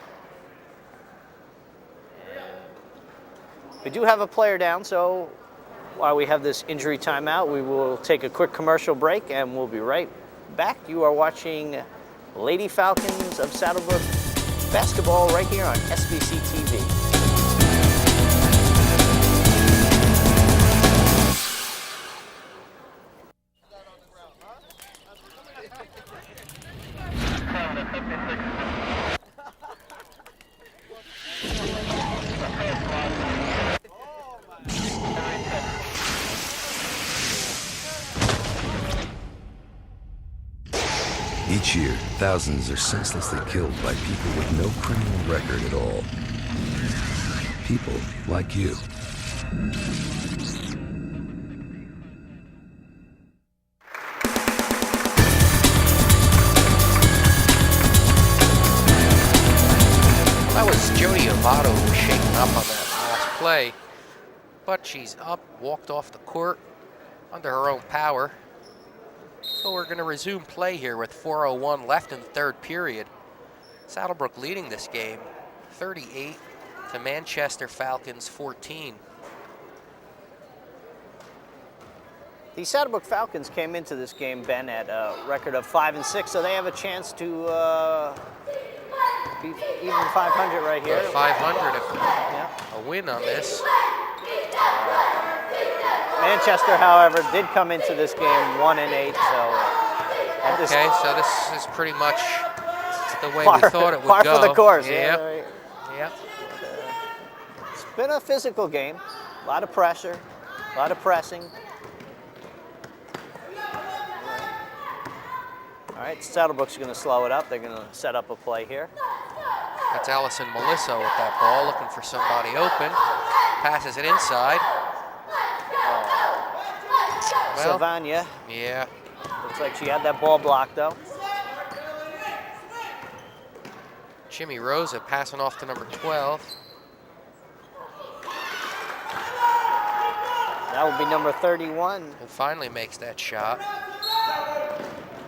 And we do have a player down, so while we have this injury timeout, we will take a quick commercial break, and we'll be right back. You are watching Lady Falcons of Saddlebrook basketball right here on SBC TV. Each year, thousands are senselessly killed by people with no criminal record at all. People like you. That was Jody Avato who was shaken up on that last play, but she's up, walked off the court under her own power. So we're going to resume play here with 4:01 left in the third period. Saddlebrook leading this game 38 to Manchester Falcons 14. The Saddlebrook Falcons came into this game, Ben, at a record of 5-6, so they have a chance to be even 500 right here. 500 if a win on this. Manchester, however, did come into this game 1-8, so... So this is pretty much the way we thought it would par go. For the course. Yep. Right. Yep. It's been a physical game. A lot of pressure, a lot of pressing. All right, Saddlebrook's going to slow it up. They're going to set up a play here. That's Allison Melissa with that ball, looking for somebody open. Passes it inside. Well, Sylvania. Yeah. Looks like she had that ball blocked, though. Jimmy Rosa passing off to number 12. That will be number 31. And finally makes that shot.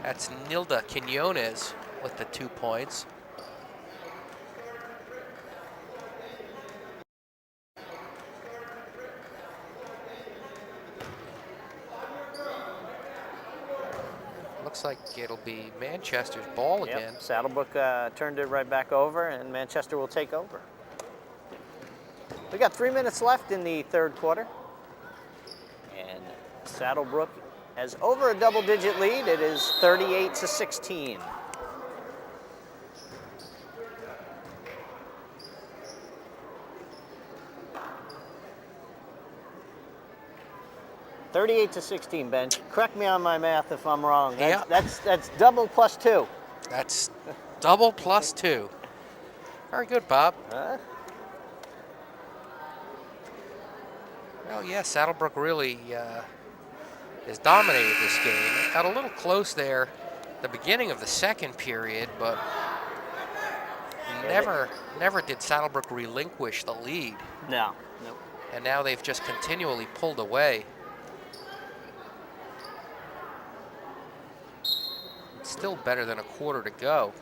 That's Nilda Quinones with the 2 points. Looks like it'll be Manchester's ball again. Saddlebrook turned it right back over, and Manchester will take over. We got 3 minutes left in the third quarter. And Saddlebrook has over a double-digit lead. It is 38-16. (38-16), Ben. Correct me on my math if I'm wrong. That's double plus 2. That's double plus 2. Very good, Bob. Well, yeah, Saddlebrook really has dominated this game. It got a little close there at the beginning of the second period, but never did Saddlebrook relinquish the lead. No. Nope. And now they've just continually pulled away. It's still better than a quarter to go.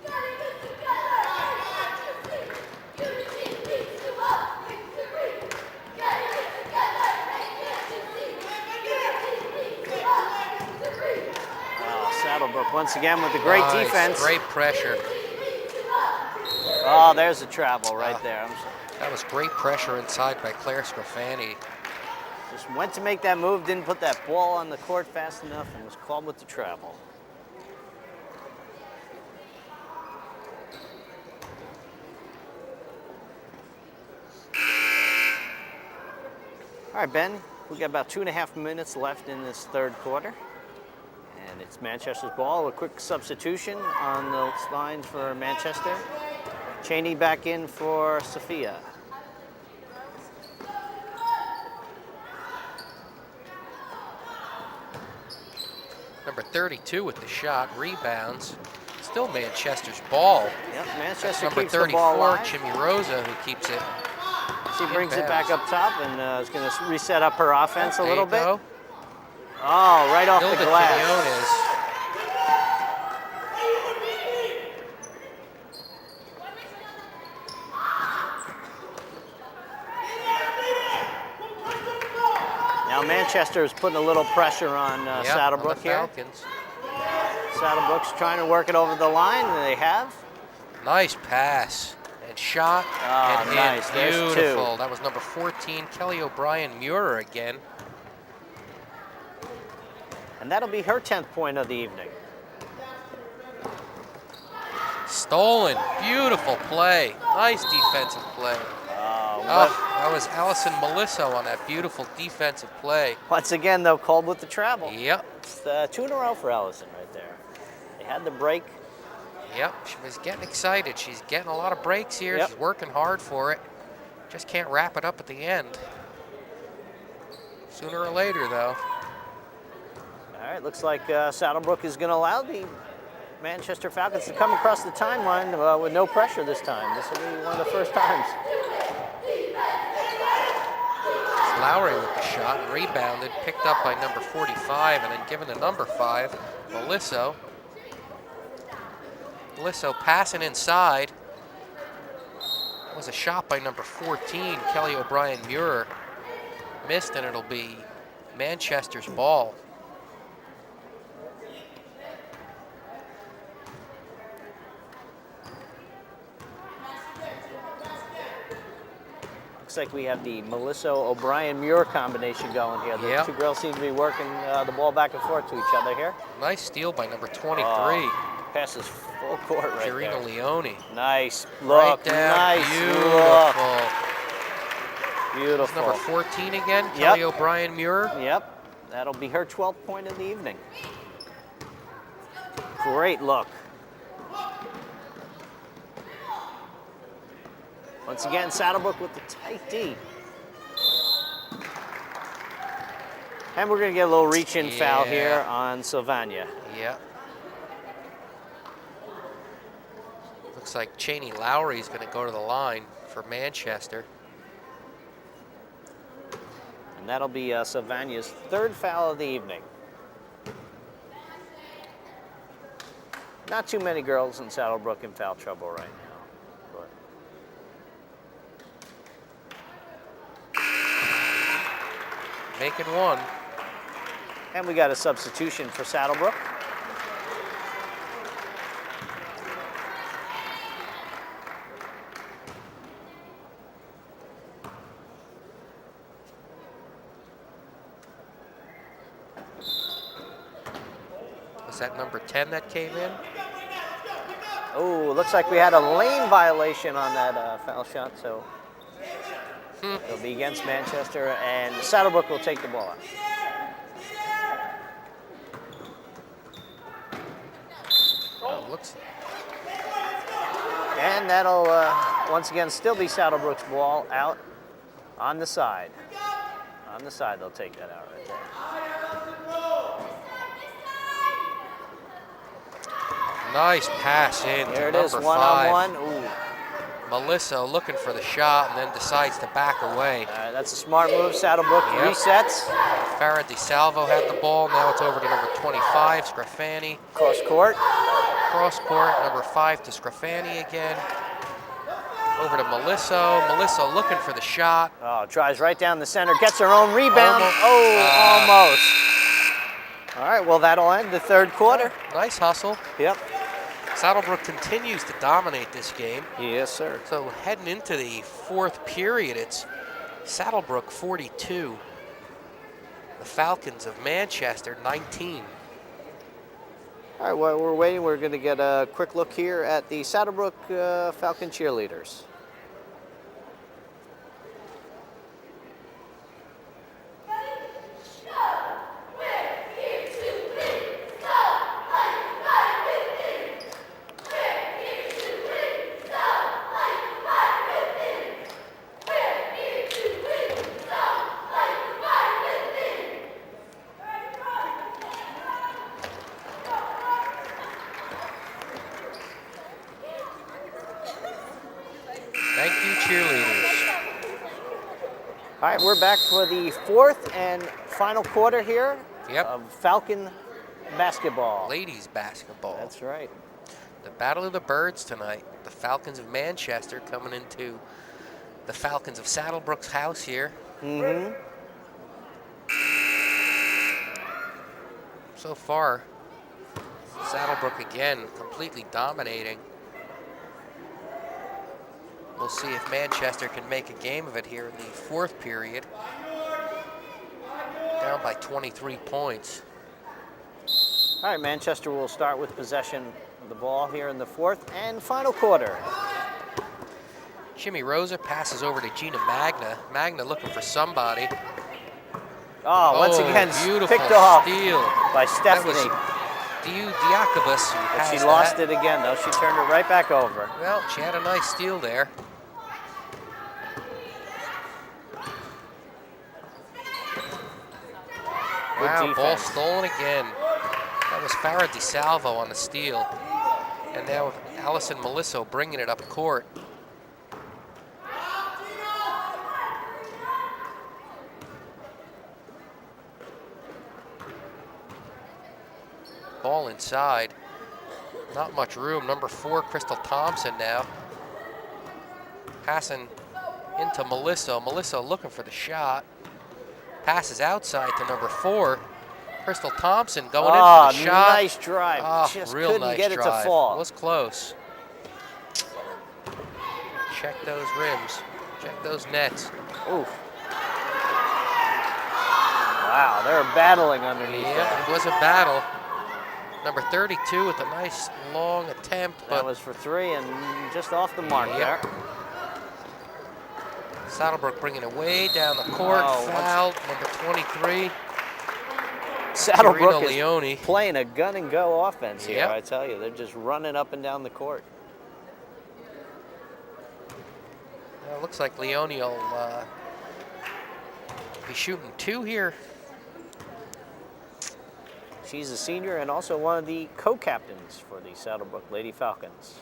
Saddlebrook once again with the great defense. Great pressure. Oh, there's a travel right there. I'm sorry. That was great pressure inside by Claire Scrofani. Just went to make that move, didn't put that ball on the court fast enough, and was called with the travel. All right, Ben, we got about 2.5 minutes left in this third quarter. And it's Manchester's ball. A quick substitution on the lines for Manchester. Cheney back in for Sophia. Number 32 with the shot, rebounds. Still Manchester's ball. Yep, That's Manchester number keeps the ball 34, alive. Chimirosa, who keeps it. She brings it back up top and is going to reset up her offense a little bit. Go. Oh, right off the glass. Quinones. Now Manchester is putting a little pressure on Saddlebrook on the here. Falcons. Saddlebrook's trying to work it over the line, and they have. Nice pass and shot and nice. in. There's Beautiful. two. That was number 14, Kelly O'Brien Muir again. And that'll be her 10th point of the evening. Stolen. Beautiful play. Nice defensive play. That was Allison Melisso on that beautiful defensive play. Once again, though, called with the travel. Yep. It's 2 in a row for Allison right there. They had the break. Yep, she was getting excited. She's getting a lot of breaks here. Yep. She's working hard for it. Just can't wrap it up at the end. Sooner or later, though. All right, looks like Saddlebrook is going to allow the Manchester Falcons to come across the timeline with no pressure this time. This will be one of the first times. Lowry with the shot, rebounded, picked up by number 45, and then given to number 5, Melisso. Melisso passing inside. That was a shot by number 14, Kelly O'Brien Muir. Missed, and it'll be Manchester's ball. Looks like we have the Melisso O'Brien Muir combination going here. The two girls seem to be working the ball back and forth to each other here. Nice steal by number 23. Passes full court right Serena there. Leone. Nice look. Right down. Nice Beautiful. look. Beautiful. Number 14 again, Kelly O'Brien Muir. Yep. That'll be her 12th point of the evening. Great look. Once again, Saddlebrook with the tight D. And we're going to get a little reach-in foul here on Sylvania. Yeah. Looks like Cheney Lowry is going to go to the line for Manchester. And that'll be Sylvania's 3rd foul of the evening. Not too many girls in Saddlebrook in foul trouble right now. Making one. And we got a substitution for Saddlebrook. Was that number 10 that came in? Oh, looks like we had a lane violation on that foul shot, so it'll be against Manchester, and Saddlebrook will take the ball out. Oh, looks. And that'll once again still be Saddlebrook's ball out on the side. On the side, they'll take that out right there. Nice pass in. There it to is, number 1-on-1. 5. Ooh. Melissa looking for the shot and then decides to back away. That's a smart move. Saddlebrook resets. Farah DeSalvo had the ball. Now it's over to number 25, Scrafani. Cross court. Cross court, number 5 to Scrafani again. Over to Melisso. Melisso looking for the shot. Oh, drives right down the center. Gets her own rebound. Almost. All right, well, that'll end the 3rd quarter. Nice hustle. Yep. Saddlebrook continues to dominate this game. Yes, sir. So heading into the 4th period, it's Saddlebrook 42. The Falcons of Manchester 19. All right, while we're waiting, we're going to get a quick look here at the Saddlebrook Falcon cheerleaders. All right, we're back for the fourth and final quarter here of Falcon basketball. Ladies basketball. That's right. The Battle of the Birds tonight. The Falcons of Manchester coming into the Falcons of Saddlebrook's house here. Mm-hmm. So far, Saddlebrook again completely dominating. We'll see if Manchester can make a game of it here in the fourth period. Down by 23 points. All right, Manchester will start with possession of the ball here in the fourth and final quarter. Jimmy Rosa passes over to Gina Magna. Magna looking for somebody. Oh, once again, beautiful picked off steal by Stephanie. That was Diakobus who But she passed lost that. it again, though. She turned it right back over. Well, she had a nice steal there. Wow, ball stolen again. That was Farah DeSalvo on the steal. And now Allison Melisso bringing it up court. Ball inside. Not much room. Number 4, Crystal Thompson now. Passing into Melisso. Melisso looking for the shot. Passes outside to number 4. Crystal Thompson going in for the shot. Nice drive. Just real couldn't nice get drive. it to fall. Was close. Check those rims. Check those nets. Oof. Wow, they're battling underneath Yeah, there. it was a battle. Number 32 with a nice long attempt. That was for 3 and just off the mark there. Saddlebrook bringing it way down the court. Fouled, number 23. Saddlebrook Leone. is playing a gun and go offense here, Yep. I tell you. They're just running up and down the court. Well, it looks like Leone will be shooting 2 here. She's a senior and also one of the co-captains for the Saddlebrook Lady Falcons.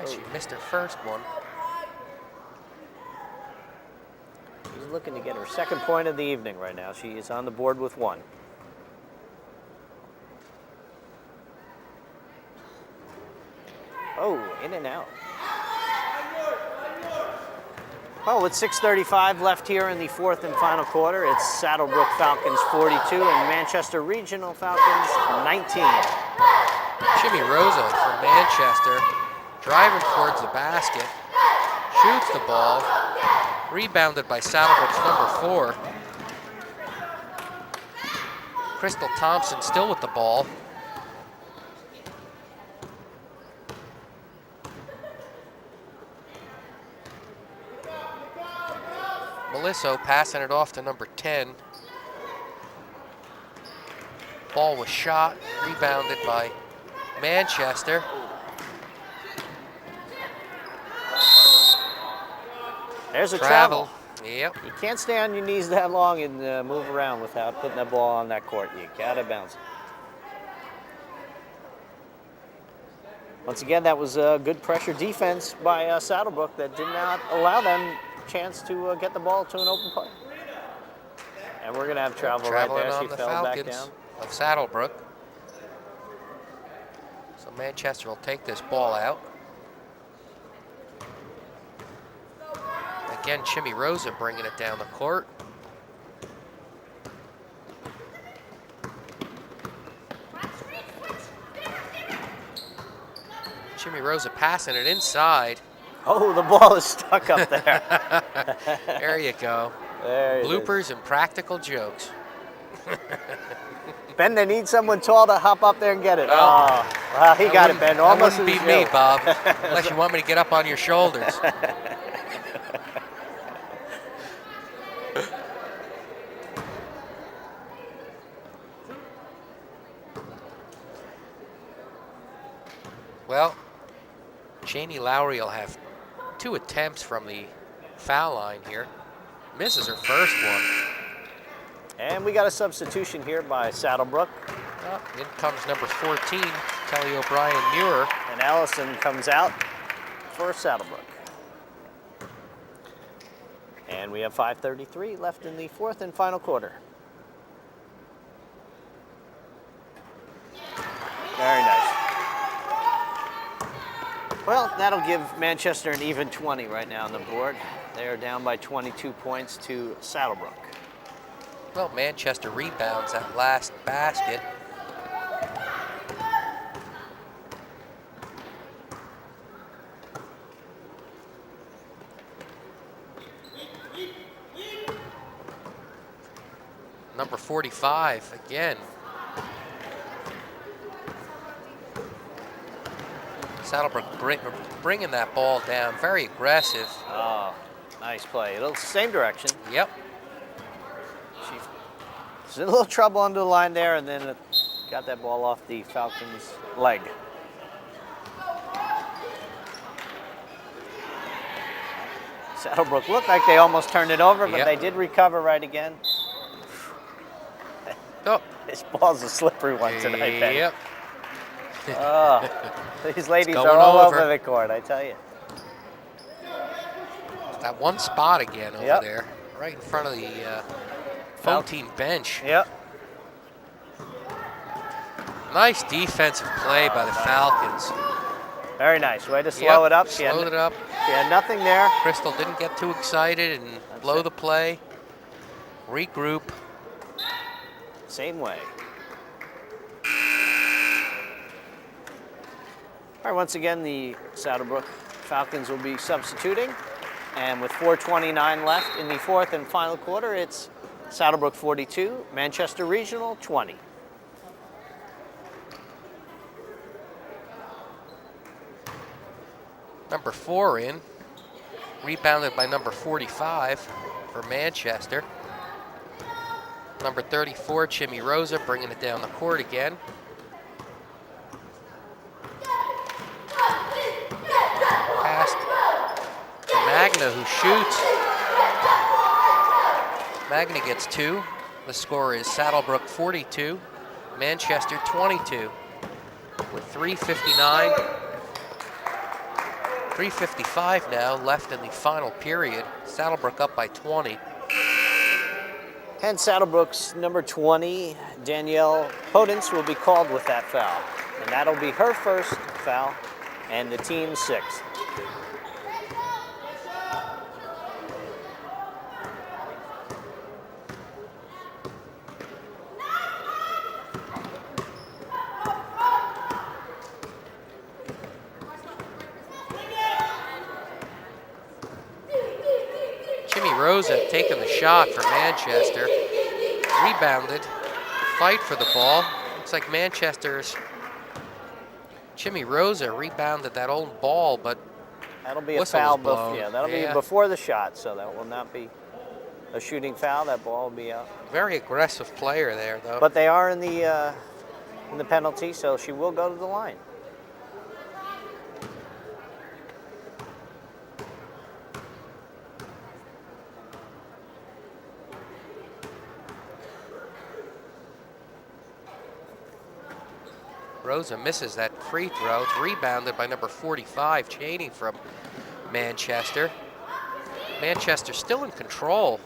She missed her first one. She's looking to get her second point of the evening right now. She is on the board with 1. Oh, in and out. Well, with 6:35 left here in the fourth and final quarter, it's Saddlebrook Falcons 42 and Manchester Regional Falcons 19. Jimmy Rosa from Manchester driving towards the basket, shoots the ball, rebounded by Saddlebrook's number 4. Crystal Thompson still with the ball. Melisso passing it off to number 10. Ball was shot, rebounded by Manchester. There's a travel. Yep. You can't stay on your knees that long and move around without putting that ball on that court. You gotta bounce. Once again, that was a good pressure defense by Saddlebrook that did not allow them a chance to get the ball to an open play. And we're gonna have travel right there. She fell back down. Of Saddlebrook. So Manchester will take this ball out. Again, Jimmy Rosa bringing it down the court. Jimmy Rosa passing it inside. Oh, the ball is stuck up there. There you go. There Bloopers and practical jokes. Ben, they need someone tall to hop up there and get it. Oh, well, he got it, Ben. Almost that wouldn't as be me, you. Bob, unless you want me to get up on your shoulders. Well, Janie Lowry will have 2 attempts from the foul line here. Misses her first one. And we got a substitution here by Saddlebrook. In comes number 14, Kelly O'Brien Muir. And Allison comes out for Saddlebrook. And we have 5:33 left in the fourth and final quarter. Very nice. Well, that'll give Manchester an even 20 right now on the board. They are down by 22 points to Saddlebrook. Well, Manchester rebounds that last basket. Number 45 again. Saddlebrook bringing that ball down, very aggressive. Oh, nice play. A little same direction. Yep. She's in a little trouble under the line there, and then it got that ball off the Falcons' leg. Saddlebrook looked like they almost turned it over, but they did recover right again. Oh. This ball's a slippery one tonight, Ben. Yep. Oh, these ladies are all over the court, I tell you. That one spot again over there, right in front of the home team bench. Yep. Nice defensive play by the Falcons. Very nice. Way to slow it up. Slowed it up. She had nothing there. Crystal didn't get too excited and blow the play. Regroup. Same way. All right, once again, the Saddlebrook Falcons will be substituting. And with 4:29 left in the fourth and final quarter, it's Saddlebrook 42, Manchester Regional 20. Number 4 in. Rebounded by number 45 for Manchester. Number 34, Chimmy Rosa, bringing it down the court again. Pass to Magna, who shoots. Magna gets 2. The score is Saddlebrook 42, Manchester 22. With 3:55 now left in the final period. Saddlebrook up by 20. And Saddlebrook's number 20, Danielle Podence, will be called with that foul. And that'll be her first foul and the team's 6th. Chimmy Rosa taking the shot for Manchester. Rebounded. Fight for the ball. Looks like Manchester's Chimmy Rosa rebounded that old ball, but that'll be a foul. That'll be before the shot, so that will not be a shooting foul. That ball will be out. Very aggressive player there, though. But they are in the penalty, so she will go to the line. Rosa misses that free throw. It's rebounded by number 45, Cheney from Manchester. Manchester still in control.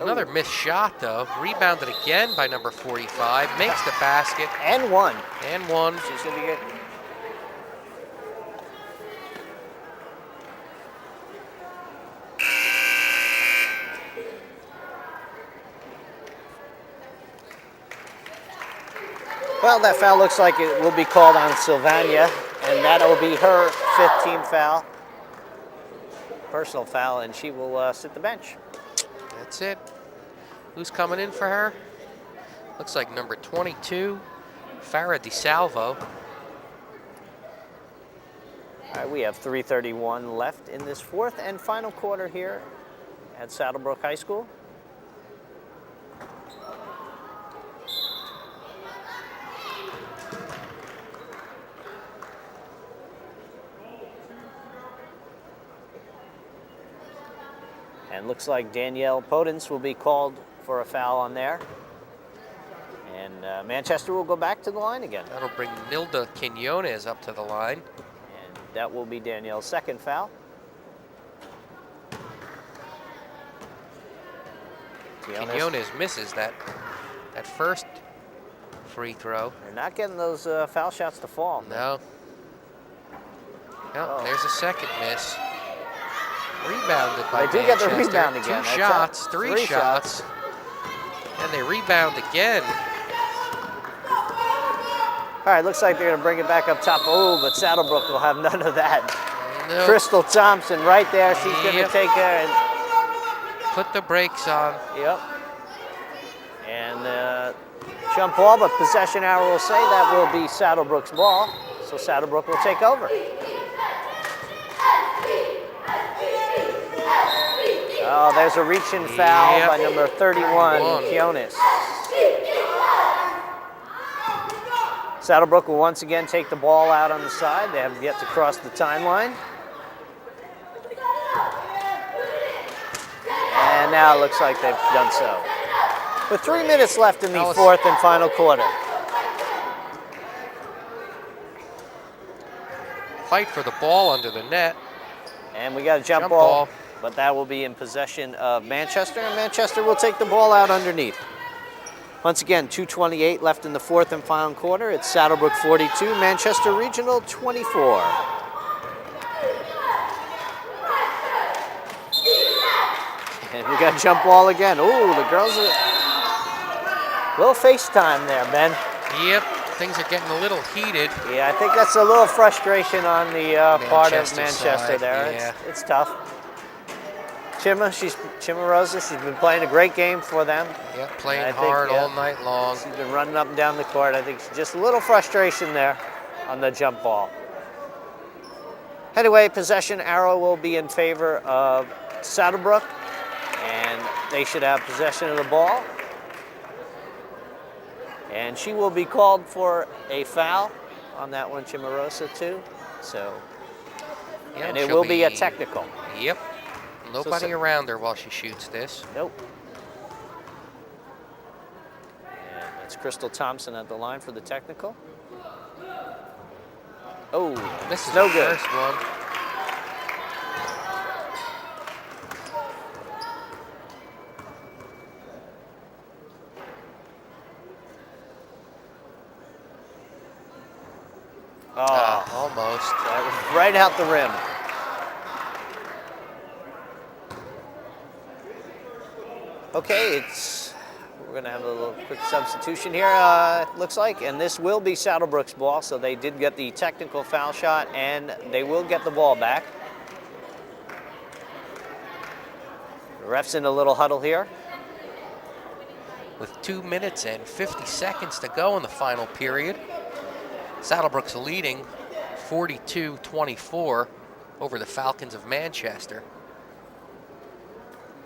Another missed shot, though. Rebounded again by number 45. Makes the basket. And one. And one. She's going to be good. Well, that foul looks like it will be called on Sylvania, and that will be her 5th team foul. Personal foul, and she will sit the bench. That's it. Who's coming in for her? Looks like number 22, Farah DeSalvo. All right, we have 3:31 left in this fourth and final quarter here at Saddlebrook High School. And looks like Danielle Podence will be called for a foul on there. And Manchester will go back to the line again. That'll bring Nilda Quinones up to the line. And that will be Danielle's 2nd foul. Quinones misses that first free throw. They're not getting those foul shots to fall. No. No, there's a second miss. Rebounded by They do get the Manchester. rebound again. Two shots, three shots. And they rebound again. All right, looks like they're going to bring it back up top. Oh, but Saddlebrook will have none of that. Nope. Crystal Thompson right there. She's going to take her and put the brakes on. Yep. And jump ball, but possession arrow will say that will be Saddlebrook's ball. So Saddlebrook will take over. Oh, there's a reach-in foul by number 31, Quinones. Saddlebrook will once again take the ball out on the side. They have yet to cross the timeline. And now it looks like they've done so. With 3 minutes left in the fourth and final quarter. Fight for the ball under the net. And we got a jump ball, but that will be in possession of Manchester, and Manchester will take the ball out underneath. Once again, 2:28 left in the fourth and final quarter. It's Saddlebrook 42, Manchester Regional 24. And we got jump ball again. Ooh, the girls are a little FaceTime there, Ben. Yep, things are getting a little heated. Yeah, I think that's a little frustration on the part of Manchester side, there. yeah. It's tough. Chima Rosa, she's been playing a great game for them. Yep, playing hard all night long. She's been running up and down the court. I think just a little frustration there on the jump ball. Anyway, possession arrow will be in favor of Saddlebrook, and they should have possession of the ball. And she will be called for a foul on that one, Chimarosa too. So, Yeah, and it she'll will be a technical. Yep. Nobody around her while she shoots this. Nope. And that's Crystal Thompson at the line for the technical. Oh, This is no the good. first one. Oh, almost. That was right out the rim. Okay, we're going to have a little quick substitution here, looks like, and this will be Saddlebrook's ball, so they did get the technical foul shot, and they will get the ball back. The ref's in a little huddle here. With 2 minutes and 50 seconds to go in the final period, Saddlebrook's leading 42-24 over the Falcons of Manchester.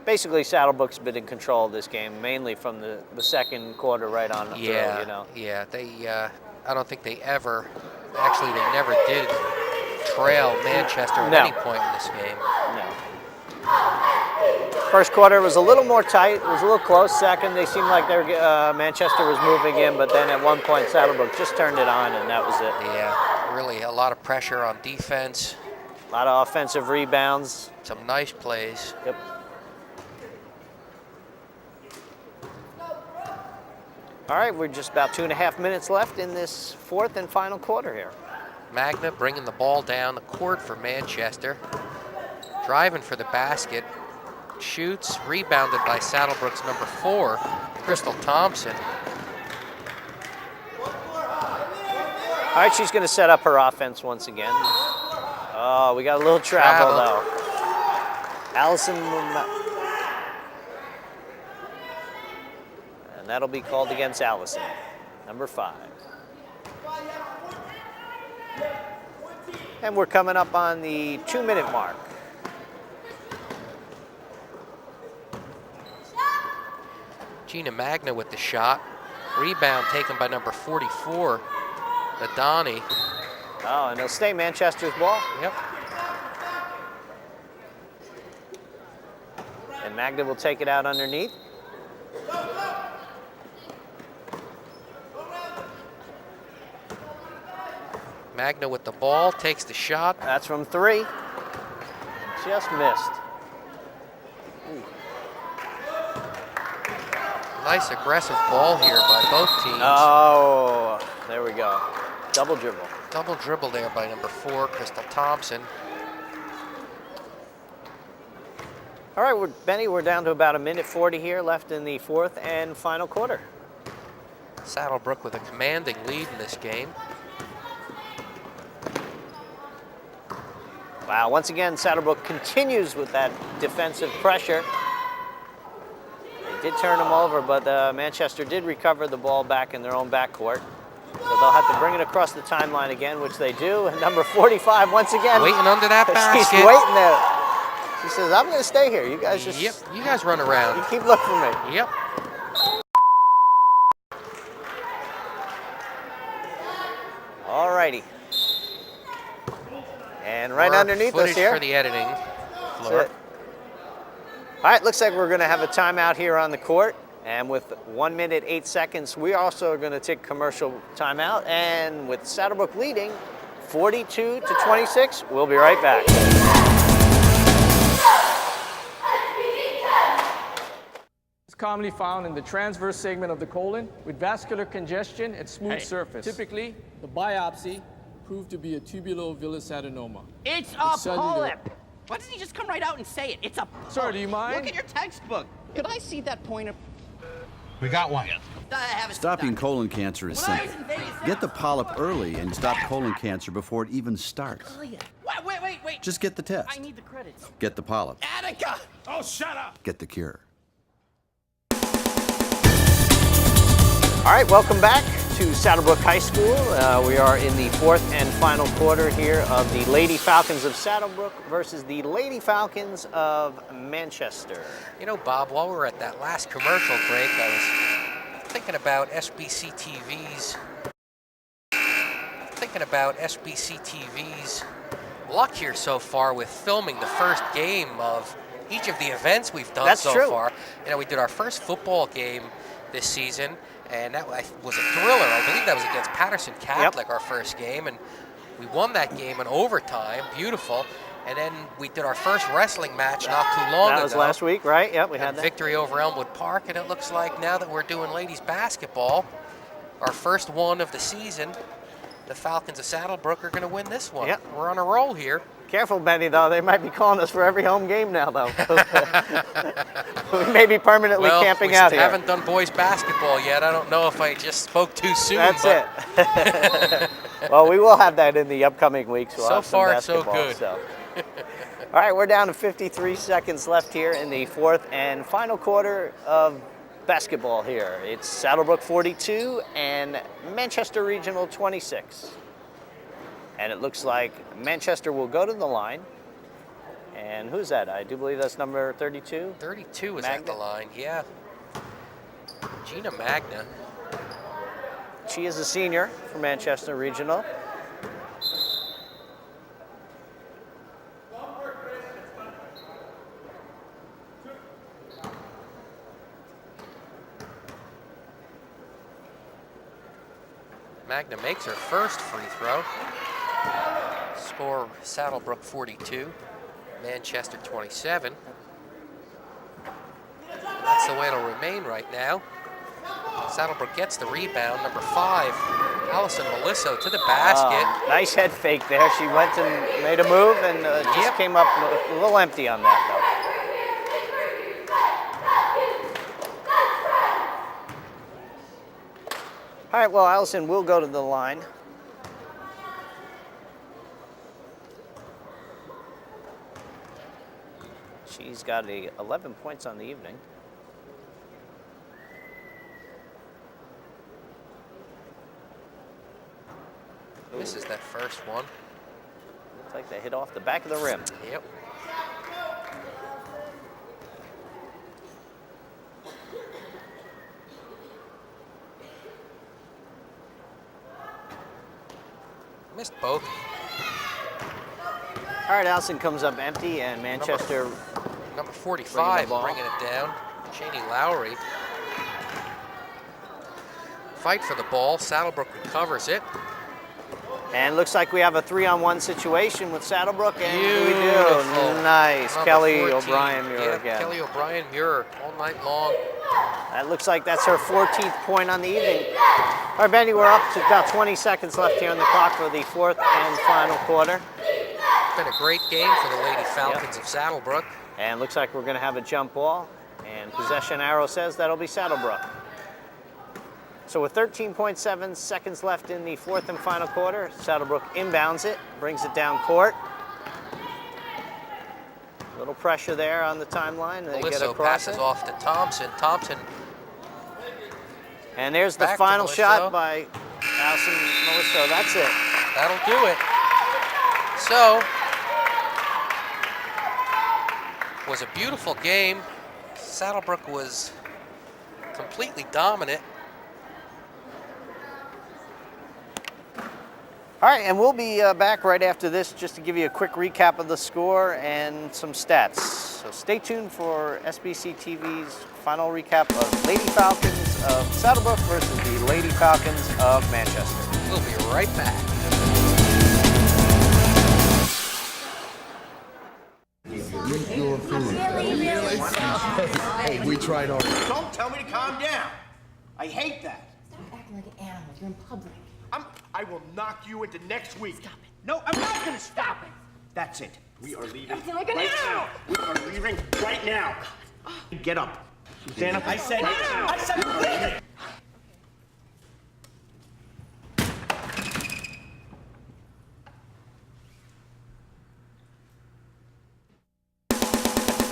Basically, Saddlebrook's been in control of this game, mainly from the second quarter right on through, you know. Yeah, I don't think they never did trail Manchester at any point in this game. No. First quarter was a little more tight. It was a little close. Second, they seemed like Manchester was moving in, but then at one point, Saddlebrook just turned it on, and that was it. Yeah, really a lot of pressure on defense. A lot of offensive rebounds. Some nice plays. Yep. All right, we're just about 2.5 minutes left in this fourth and final quarter here. Magna bringing the ball down the court for Manchester. Driving for the basket. Shoots, rebounded by Saddlebrook's number 4, Crystal Thompson. All right, she's going to set up her offense once again. Oh, we got a little travel though. Allison, and that'll be called against Allison, number 5. And we're coming up on the 2-minute mark. Gina Magna with the shot. Rebound taken by number 44, Nadani. Oh, and it'll stay Manchester's ball. Yep. And Magna will take it out underneath. Magna with the ball, takes the shot. That's from 3. Just missed. Ooh. Nice aggressive ball here by both teams. Oh, there we go. Double dribble. Double dribble there by number 4, Crystal Thompson. All right, Benny, we're down to about 1:40 here left in the 4th and final quarter. Saddlebrook with a commanding lead in this game. Wow, once again, Saddlebrook continues with that defensive pressure. They did turn them over, but Manchester did recover the ball back in their own backcourt. So they'll have to bring it across the timeline again, which they do. And number 45, once again. Waiting under that basket. She's waiting there. She says, I'm going to stay here. You guys just... Yep, you guys run around. You keep looking for me. Yep. All righty. And right underneath us here. For the editing floor. All right, looks like we're going to have a timeout here on the court. And with 1 minute, 8 seconds, we also are going to take commercial timeout. And with Saddlebrook leading 42-26, we'll be right back. It's commonly found in the transverse segment of the colon with vascular congestion and smooth surface. Typically, the biopsy proved to be a tubulovillous adenoma. It's a polyp. Why doesn't he just come right out and say it? It's a polyp. Sir, do you mind? Look at your textbook. Could I see that pointer? We got one. Stopping colon cancer is simple. Get the polyp early and stop colon cancer before it even starts. Wait. Just get the test. I need the credits. Get the polyp. Attica! Oh, shut up! Get the cure. All right, welcome back to Saddlebrook High School. We are in the 4th and final quarter here of the Lady Falcons of Saddlebrook versus the Lady Falcons of Manchester. You know, Bob, while we were at that last commercial break, I was thinking about SBC TV's luck here so far with filming the first game of each of the events we've done far. You know, we did our first football game this season, and that was a thriller. I believe that was against Patterson Catholic, our first game, and we won that game in overtime. Beautiful. And then we did our first wrestling match not too long ago. That was last week, right? Yep, we had that. Victory over Elmwood Park, and it looks like now that we're doing ladies basketball, our first one of the season, the Falcons of Saddlebrook are going to win this one. Yep. We're on a roll here. Careful, Benny, though. They might be calling us for every home game now, though. We may be permanently camping out here. We haven't done boys basketball yet. I don't know if I just spoke too soon. That's it. Well, we will have that in the upcoming weeks. We'll so far, so good. All right, we're down to 53 seconds left here in the 4th and final quarter of basketball here. It's Saddlebrook 42 and Manchester Regional 26. And it looks like Manchester will go to the line. And who's that? I do believe that's number 32. 32 is at the line, yeah. Gina Magna. She is a senior for Manchester Regional. Magna makes her first free throw. Score Saddlebrook 42, Manchester 27. That's the way it'll remain right now. Saddlebrook gets the rebound. Number 5, Allison Melisso to the basket. Nice head fake there. She went and made a move and just came up a little empty on that, though. All right, well, Allison will go to the line. She's got 11 points on the evening. Misses that first one. Looks like they hit off the back of the rim. Yep. Missed both. All right, Allison comes up empty, and Manchester... Number 45 bringing it down. Cheney Lowry. Fight for the ball. Saddlebrook recovers it. And looks like we have a 3-on-1 situation with Saddlebrook, and we Beautiful. do. Nice. Number Kelly 14. O'Brien-Muir Yep, again. Kelly O'Brien-Muir all night long. That looks like that's her 14th point on the evening. All right, Benny, we're up to about 20 seconds left here on the clock for the 4th and final quarter. It's been a great game for the Lady Falcons of Saddlebrook. And looks like we're going to have a jump ball, and possession arrow says that'll be Saddlebrook. So with 13.7 seconds left in the 4th and final quarter, Saddlebrook inbounds it, brings it down court. A little pressure there on the timeline. They get Melissa across passes it. off to Thompson. Thompson. And there's the Back to final Melissa. shot by Allison Melissa. That's it. That'll do it. So, was a beautiful game. Saddlebrook was completely dominant. All right, and we'll be back right after this just to give you a quick recap of the score and some stats. So stay tuned for SBC TV's final recap of Lady Falcons of Saddlebrook versus the Lady Falcons of Manchester. We'll be right back. Hey, we tried our... Don't tell me to calm down. I hate that. Stop acting like an animal. You're in public. I will knock you into next week. Stop it. No, I'm not gonna stop it. That's it. We are leaving Acting like an right animal. now. We are leaving right now. Get up. Susanna, I said we're leaving.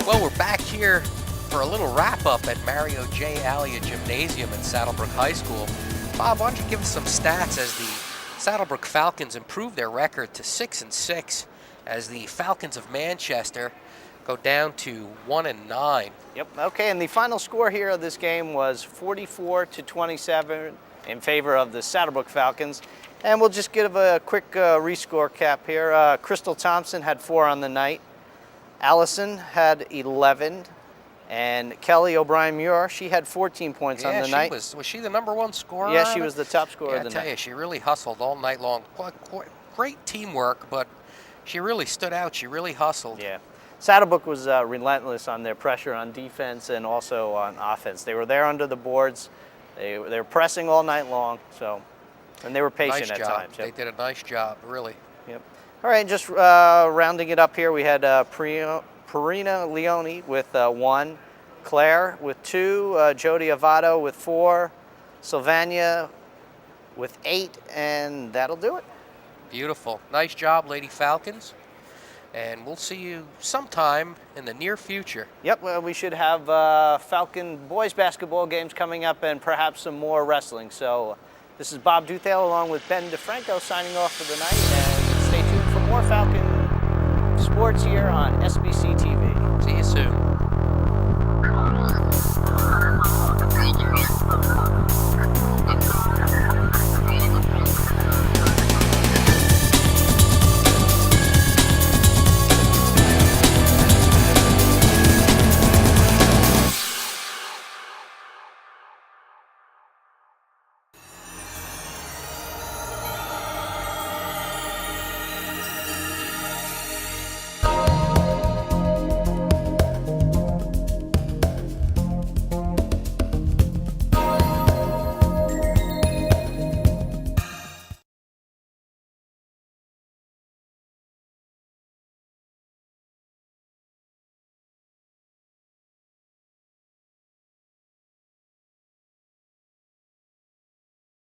Well, we're back here for a little wrap-up at Mario J. Alia Gymnasium at Saddlebrook High School. Bob, why don't you give us some stats as the Saddlebrook Falcons improve their record to 6-6 as the Falcons of Manchester go down to 1-9. Yep, okay, and the final score here of this game was 44-27 in favor of the Saddlebrook Falcons. And we'll just give a quick rescore cap here. Crystal Thompson had 4 on the night. Allison had 11. And Kelly O'Brien-Muir, she had 14 points on the night. Was she the #1 scorer? Yeah, she was the top scorer of the I tell night. you, she really hustled all night long. Great teamwork, but she really stood out. She really hustled. Yeah. Saddlebrook was relentless on their pressure on defense and also on offense. They were there under the boards. They were pressing all night long, and they were patient Nice at job. times. Yep. They did a nice job, really. Yep. All right, just rounding it up here, we had Perina Leone with 1, Claire with 2, Jody Avato with 4, Sylvania with 8, and that'll do it. Beautiful. Nice job, Lady Falcons. And we'll see you sometime in the near future. Yep, well, we should have Falcon boys basketball games coming up and perhaps some more wrestling. So this is Bob Duthale along with Ben DeFranco signing off for the night. And stay tuned for more Falcon sports here on SBC TV. See you soon.